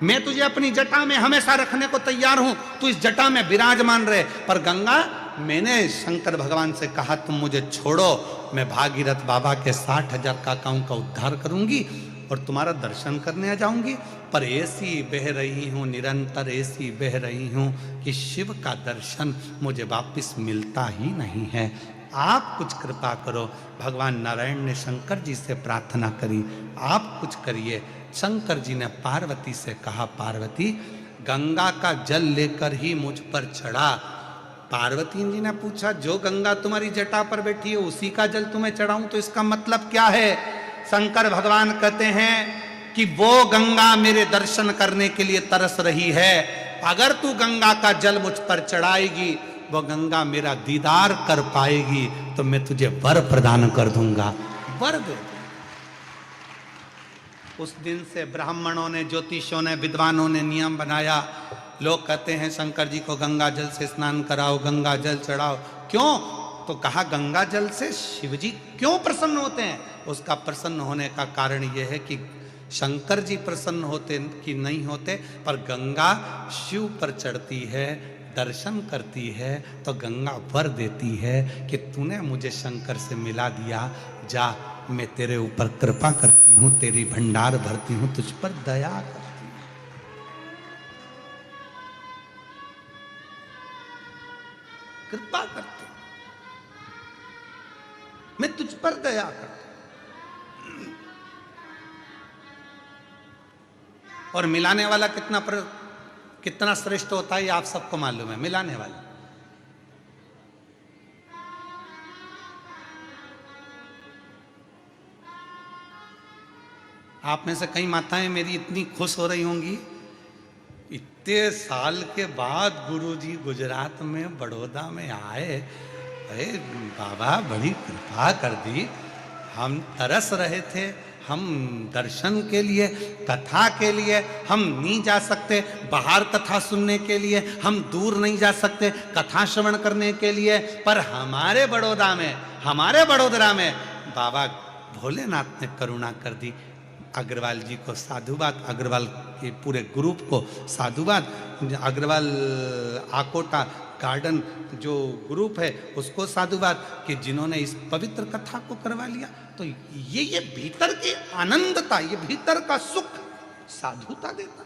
Speaker 1: मैं तुझे अपनी जटा में हमेशा रखने को तैयार हूं, तू इस जटा में विराजमान रहे। पर गंगा, मैंने शंकर भगवान से कहा तुम मुझे छोड़ो, मैं भागीरथ बाबा के 60,000 काकाओं का उद्धार करूंगी और तुम्हारा दर्शन करने आ जाऊंगी। पर ऐसी बह रही हूं, निरंतर ऐसी बह रही हूं कि शिव का दर्शन मुझे वापस मिलता ही नहीं है। आप कुछ कृपा करो। भगवान नारायण ने शंकर जी से प्रार्थना करी, आप कुछ करिए। शंकर जी ने पार्वती से कहा, पार्वती गंगा का जल लेकर ही मुझ पर चढ़ा। पार्वती जी ने पूछा, जो गंगा तुम्हारी जटा पर बैठी है उसी का जल तुम्हें चढ़ाऊं तो इसका मतलब क्या है? शंकर भगवान कहते हैं कि वो गंगा मेरे दर्शन करने के लिए तरस रही है। अगर तू गंगा का जल मुझ पर चढ़ाएगी, वो गंगा मेरा दीदार कर पाएगी तो मैं तुझे वर प्रदान कर दूंगा। वर दे। उस दिन से ब्राह्मणों ने, ज्योतिषों ने, विद्वानों ने नियम बनाया। लोग कहते हैं शंकर जी को गंगा जल से स्नान कराओ, गंगा जल चढ़ाओ। क्यों? तो कहा गंगा जल से शिव जी क्यों प्रसन्न होते हैं? उसका प्रसन्न होने का कारण यह है कि शंकर जी प्रसन्न होते कि नहीं होते, पर गंगा शिव पर चढ़ती है, दर्शन करती है तो गंगा वर देती है कि तूने मुझे शंकर से मिला दिया, जा मैं तेरे ऊपर कृपा करती हूं, तेरी भंडार भरती हूं, तुझ पर दया करती हूं, कृपा करती हूं, मैं तुझ पर दया करती हूं। और मिलाने वाला कितना श्रेष्ठ होता है ये आप सबको मालूम है। मिलाने वाला आप में से कई माताएं मेरी इतनी खुश हो रही होंगी, इतने साल के बाद गुरुजी गुजरात में बड़ौदा में आए, अरे बाबा बड़ी कृपा कर दी। हम तरस रहे थे, हम दर्शन के लिए, कथा के लिए हम नहीं जा सकते, बाहर कथा सुनने के लिए हम दूर नहीं जा सकते, कथा श्रवण करने के लिए, पर हमारे बड़ोदरा में बाबा भोलेनाथ ने करुणा कर दी। अग्रवाल जी को साधुवाद, अग्रवाल के पूरे ग्रुप को साधुवाद, अग्रवाल आकोटा गार्डन जो ग्रुप है उसको साधुवाद कि जिन्होंने इस पवित्र कथा को करवा लिया। तो ये भीतर की आनंदता, ये भीतर का सुख साधुता देता।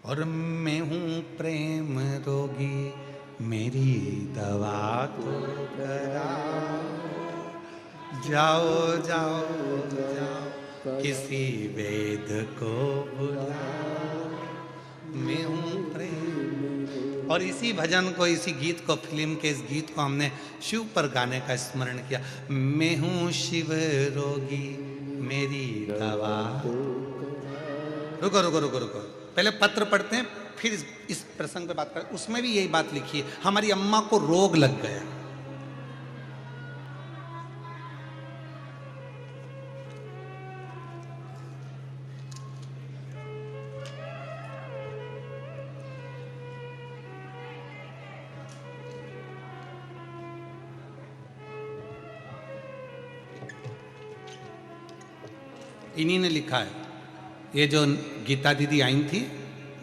Speaker 1: और मैं हूं प्रेम रोगी, मेरी दवा तो जाओ जाओ जाओ, किसी वेद को बुलाओ, मैं हूं प्रेम। और इसी भजन को, इसी गीत को, फिल्म के इस गीत को हमने शिव पर गाने का स्मरण किया। मैं हूं शिव रोगी, मेरी दवा। रुको रुको रुको रुको, पहले पत्र पढ़ते हैं फिर इस प्रसंग पे बात करें। उसमें भी यही बात लिखी है, हमारी अम्मा को रोग लग गया। इन्हीं ने लिखा है, ये जो गीता दीदी आई थी,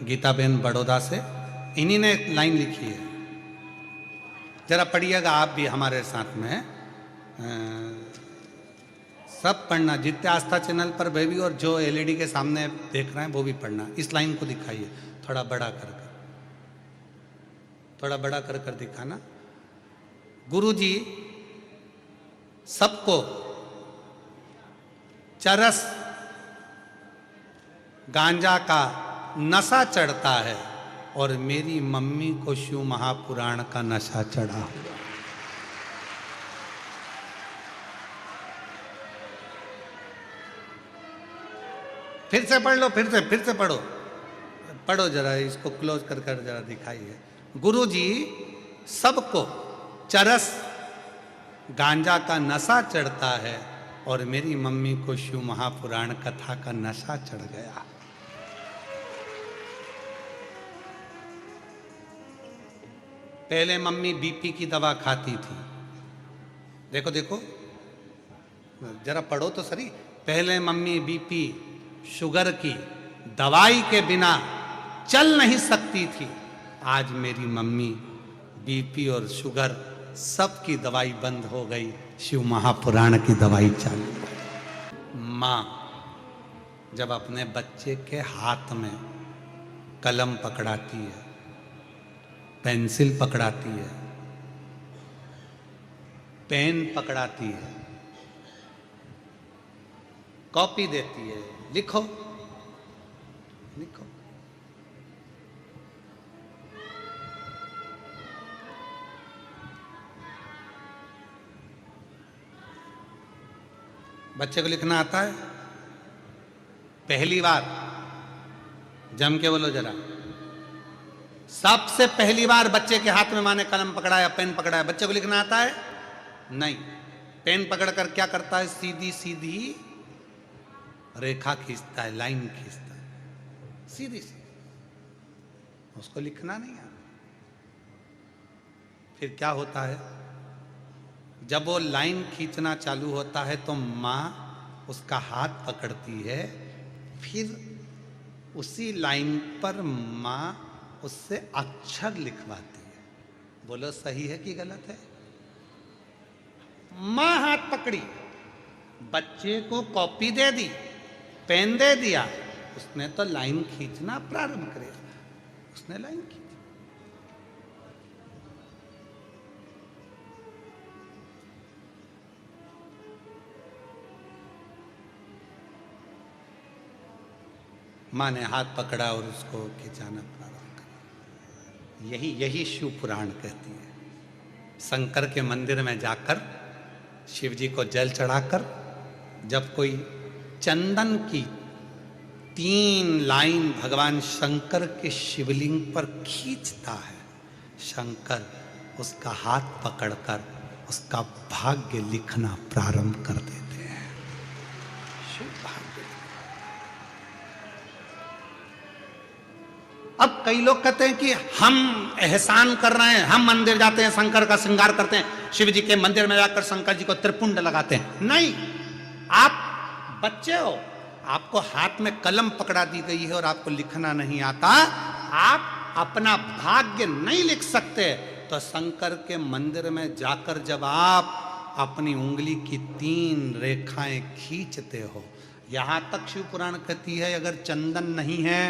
Speaker 1: गीता बहन बड़ौदा से, इन्हीं ने लाइन लिखी है। जरा पढ़िएगा आप भी हमारे साथ में, सब पढ़ना, जितने आस्था चैनल पर बेबी और जो एलईडी के सामने देख रहे हैं वो भी पढ़ना। इस लाइन को दिखाइए, थोड़ा बड़ा कर दिखाना। गुरुजी सबको चरस गांजा का नशा चढ़ता है और मेरी मम्मी को शिव महापुराण का नशा चढ़ा। फिर से पढ़ लो, फिर से पढ़ो, पढ़ो जरा, इसको क्लोज कर कर जरा दिखाइए। गुरु जी सबको चरस गांजा का नशा चढ़ता है और मेरी मम्मी को शिव महापुराण कथा का नशा चढ़ गया। पहले मम्मी बीपी की दवा खाती थी, देखो देखो जरा पढ़ो तो सही। पहले मम्मी बीपी शुगर की दवाई के बिना चल नहीं सकती थी, आज मेरी मम्मी बीपी और शुगर सब की दवाई बंद हो गई, शिव महापुराण की दवाई चालू। माँ जब अपने बच्चे के हाथ में कलम पकड़ाती है, पेंसिल पकड़ाती है, पेन पकड़ाती है, कॉपी देती है, लिखो लिखो, बच्चे को लिखना आता है? पहली बार जम के बोलो जरा, सबसे पहली बार बच्चे के हाथ में माँ ने कलम पकड़ाया, पेन पकड़ाया, बच्चे को लिखना आता है? नहीं। पेन पकड़कर क्या करता है? सीधी सीधी रेखा खींचता है, लाइन खींचता है, सीधी सीधी, उसको लिखना नहीं आता। फिर क्या होता है? जब वो लाइन खींचना चालू होता है तो माँ उसका हाथ पकड़ती है, फिर उसी लाइन पर माँ उससे अक्षर लिखवाती है। बोलो सही है कि गलत है? माँ हाथ पकड़ी, बच्चे को कॉपी दे दी, पेन दे दिया, उसने तो लाइन खींचना प्रारंभ कर दिया, उसने लाइन खींची। माँ ने हाथ पकड़ा और उसको खिंचाना प्रारंभ करा। यही शिव पुराण कहती है। शंकर के मंदिर में जाकर शिव जी को जल चढ़ाकर जब कोई चंदन की 3 लाइन भगवान शंकर के शिवलिंग पर खींचता है, शंकर उसका हाथ पकड़कर उसका भाग्य लिखना प्रारंभ कर देते हैं। शिव भाग्य। अब कई लोग कहते हैं कि हम एहसान कर रहे हैं, हम मंदिर जाते हैं, शंकर का श्रृंगार करते हैं, शिव जी के मंदिर में जाकर शंकर जी को त्रिपुंड लगाते हैं। नहीं, आप बच्चे हो, आपको हाथ में कलम पकड़ा दी गई है और आपको लिखना नहीं आता, आप अपना भाग्य नहीं लिख सकते, तो शंकर के मंदिर में जाकर जब आप अपनी उंगली की 3 रेखाएं खींचते हो, यहां तक शिव पुराण कहती है अगर चंदन नहीं है,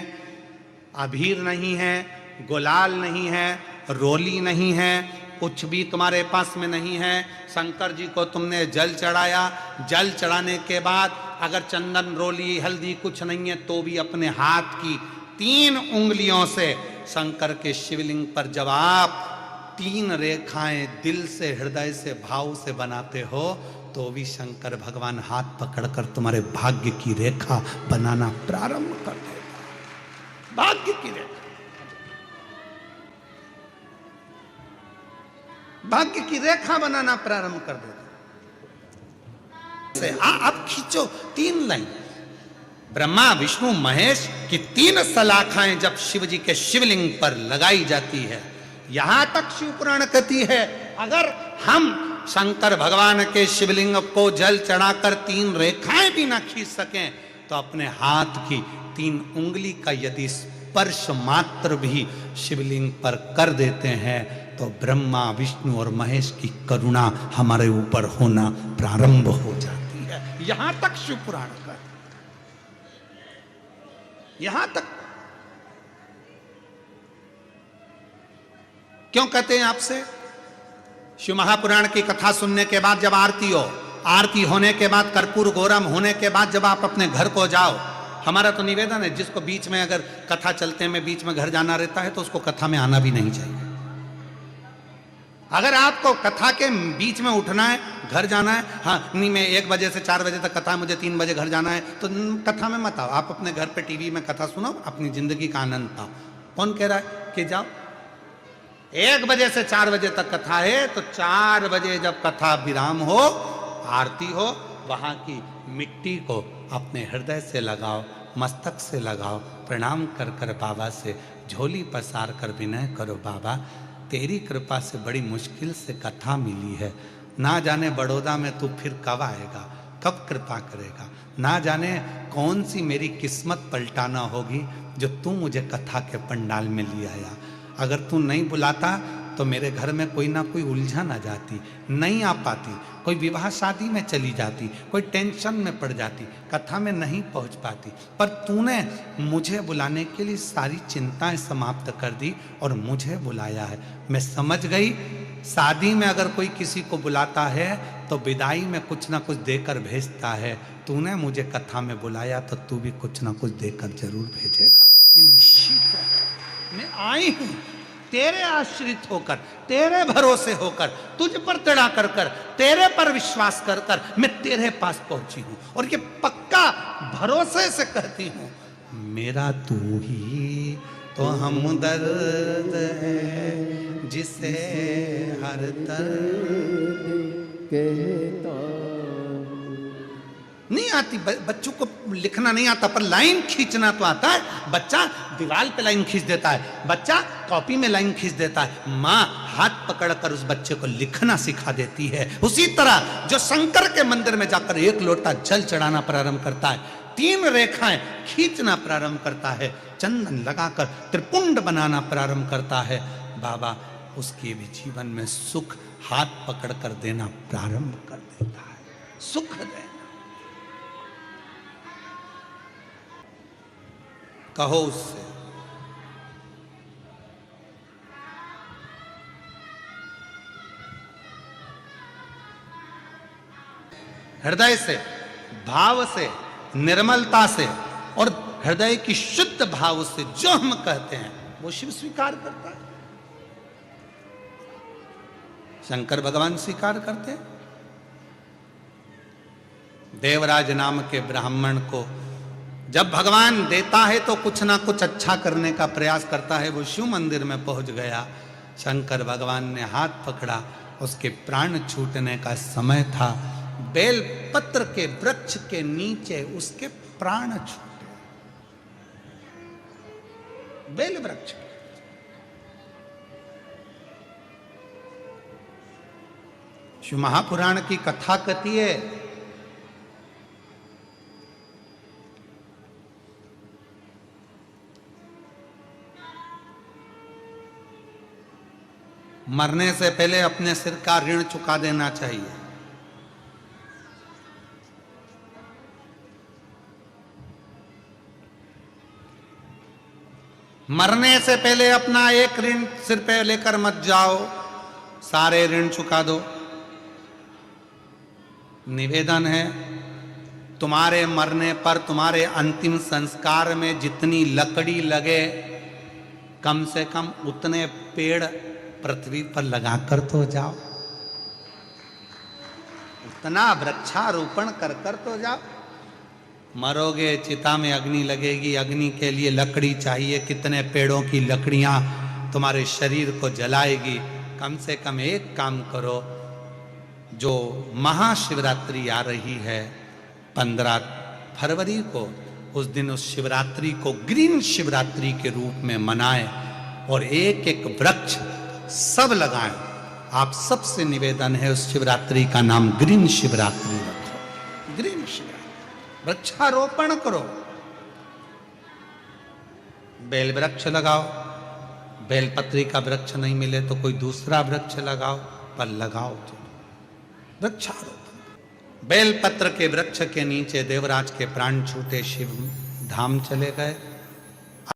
Speaker 1: अबीर नहीं है, गुलाल नहीं है, रोली नहीं है, कुछ भी तुम्हारे पास में नहीं है, शंकर जी को तुमने जल चढ़ाया, जल चढ़ाने के बाद अगर चंदन रोली हल्दी कुछ नहीं है तो भी अपने हाथ की 3 उंगलियों से शंकर के शिवलिंग पर जब आप 3 रेखाएं दिल से, हृदय से, भाव से बनाते हो तो भी शंकर भगवान हाथ पकड़कर तुम्हारे भाग्य की रेखा बनाना प्रारंभ कर देगा। भाग्य की रेखा, भाग्य की रेखा बनाना प्रारंभ कर देगा। अब खींचो 3 लाइन, ब्रह्मा विष्णु महेश की 3 सलाखाएं जब शिव जी के शिवलिंग पर लगाई जाती है, यहां तक शिव पुराण कहती है अगर हम शंकर भगवान के शिवलिंग को जल चढ़ाकर 3 रेखाएं भी ना खींच सकें तो अपने हाथ की 3 उंगली का यदि स्पर्श मात्र भी शिवलिंग पर कर देते हैं तो ब्रह्मा विष्णु और महेश की करुणा हमारे ऊपर होना प्रारंभ हो जाती है। यहां तक शिव पुराण का, यहां तक। क्यों कहते हैं आपसे? शिव महापुराण की कथा सुनने के बाद जब आरती हो, आरती होने के बाद कर्पूर गौरम होने के बाद जब आप अपने घर को जाओ, हमारा तो निवेदन है जिसको बीच में अगर कथा चलते में बीच में घर जाना रहता है तो उसको कथा में आना भी नहीं चाहिए। अगर आपको कथा के बीच में उठना है, घर जाना है, हाँ नहीं मैं 1 बजे से 4 बजे तक कथा है, मुझे 3 बजे घर जाना है, तो कथा में मत आओ। आप अपने घर पे टीवी में कथा सुनो, अपनी जिंदगी का आनंद पाओ। कौन कह रहा है कि जाओ? 1 बजे से 4 बजे तक कथा है, तो 4 बजे जब कथा विराम हो, आरती हो, वहां की मिट्टी को अपने हृदय से लगाओ, मस्तक से लगाओ, प्रणाम कर कर बाबा से झोली पसार कर विनय करो, बाबा तेरी कृपा से बड़ी मुश्किल से कथा मिली है, ना जाने बड़ौदा में तू फिर कब आएगा, कब कृपा करेगा, ना जाने कौन सी मेरी किस्मत पलटाना होगी जो तू मुझे कथा के पंडाल में ले आया। अगर तू नहीं बुलाता तो मेरे घर में कोई ना कोई उलझन आ जाती, नहीं आ पाती, कोई विवाह शादी में चली जाती, कोई टेंशन में पड़ जाती, कथा में नहीं पहुंच पाती। पर तूने मुझे बुलाने के लिए सारी चिंताएं समाप्त कर दी और मुझे बुलाया है। मैं समझ गई, शादी में अगर कोई किसी को बुलाता है तो विदाई में कुछ ना कुछ देकर भेजता है। तूने मुझे कथा में बुलाया तो तू भी कुछ ना कुछ देकर जरूर भेजेगा, ये निश्चित है। मैं आई हूं तेरे आश्रित होकर, तेरे भरोसे होकर, तुझ पर तड़ा कर कर, तेरे पर विश्वास कर कर मैं तेरे पास पहुंची हूं। और ये पक्का भरोसे से कहती हूं, मेरा तू ही तो हमदर्द है जिसे हर दर्द
Speaker 2: कहता।
Speaker 1: नहीं आती, बच्चों को लिखना नहीं आता पर लाइन खींचना तो आता है। बच्चा दीवार पे लाइन खींच देता है, बच्चा कॉपी में लाइन खींच देता है, माँ हाथ पकड़कर उस बच्चे को लिखना सिखा देती है। उसी तरह जो शंकर के मंदिर में जाकर 1 लोटा जल चढ़ाना प्रारंभ करता है, 3 रेखाएं खींचना प्रारंभ करता है, चंदन लगाकर त्रिपुंड बनाना प्रारंभ करता है, बाबा उसके भी जीवन में सुख हाथ पकड़कर देना प्रारंभ कर देता है। सुख देना, कहो उससे, हृदय से, भाव से, निर्मलता से और हृदय की शुद्ध भाव से जो हम कहते हैं वो शिव स्वीकार करता है, शंकर भगवान स्वीकार करते हैं। देवराज नाम के ब्राह्मण को जब भगवान देता है तो कुछ ना कुछ अच्छा करने का प्रयास करता है। वो शिव मंदिर में पहुंच गया, शंकर भगवान ने हाथ पकड़ा, उसके प्राण छूटने का समय था। बेल पत्र के वृक्ष के नीचे उसके प्राण छूटे, बेल वृक्ष। शिव महापुराण की कथा कहती है, मरने से पहले अपने सिर का ऋण चुका देना चाहिए। मरने से पहले अपना एक ऋण सिर पे लेकर मत जाओ, सारे ऋण चुका दो। निवेदन है, तुम्हारे मरने पर तुम्हारे अंतिम संस्कार में जितनी लकड़ी लगे, कम से कम उतने पेड़ पृथ्वी पर लगाकर तो जाओ, उतना वृक्षारोपण कर कर तो जाओ। मरोगे, चिता में अग्नि लगेगी, अग्नि के लिए लकड़ी चाहिए, कितने पेड़ों की लकड़ियां तुम्हारे शरीर को जलाएगी। कम से कम एक काम करो, जो महाशिवरात्रि आ रही है 15 फरवरी को, उस दिन उस शिवरात्रि को ग्रीन शिवरात्रि के रूप में मनाएं और एक एक वृक्ष सब लगाएं। आप सबसे निवेदन है, उस शिवरात्रि का नाम ग्रीन शिवरात्रि रखो। ग्रीन शिवरात्रि, वृक्षारोपण करो, बेल वृक्ष लगाओ। बेलपत्री का वृक्ष नहीं मिले तो कोई दूसरा वृक्ष लगाओ, पर लगाओ वृक्षारोपण। बेलपत्र के वृक्ष के नीचे देवराज के प्राण छूटे, शिव धाम चले गए।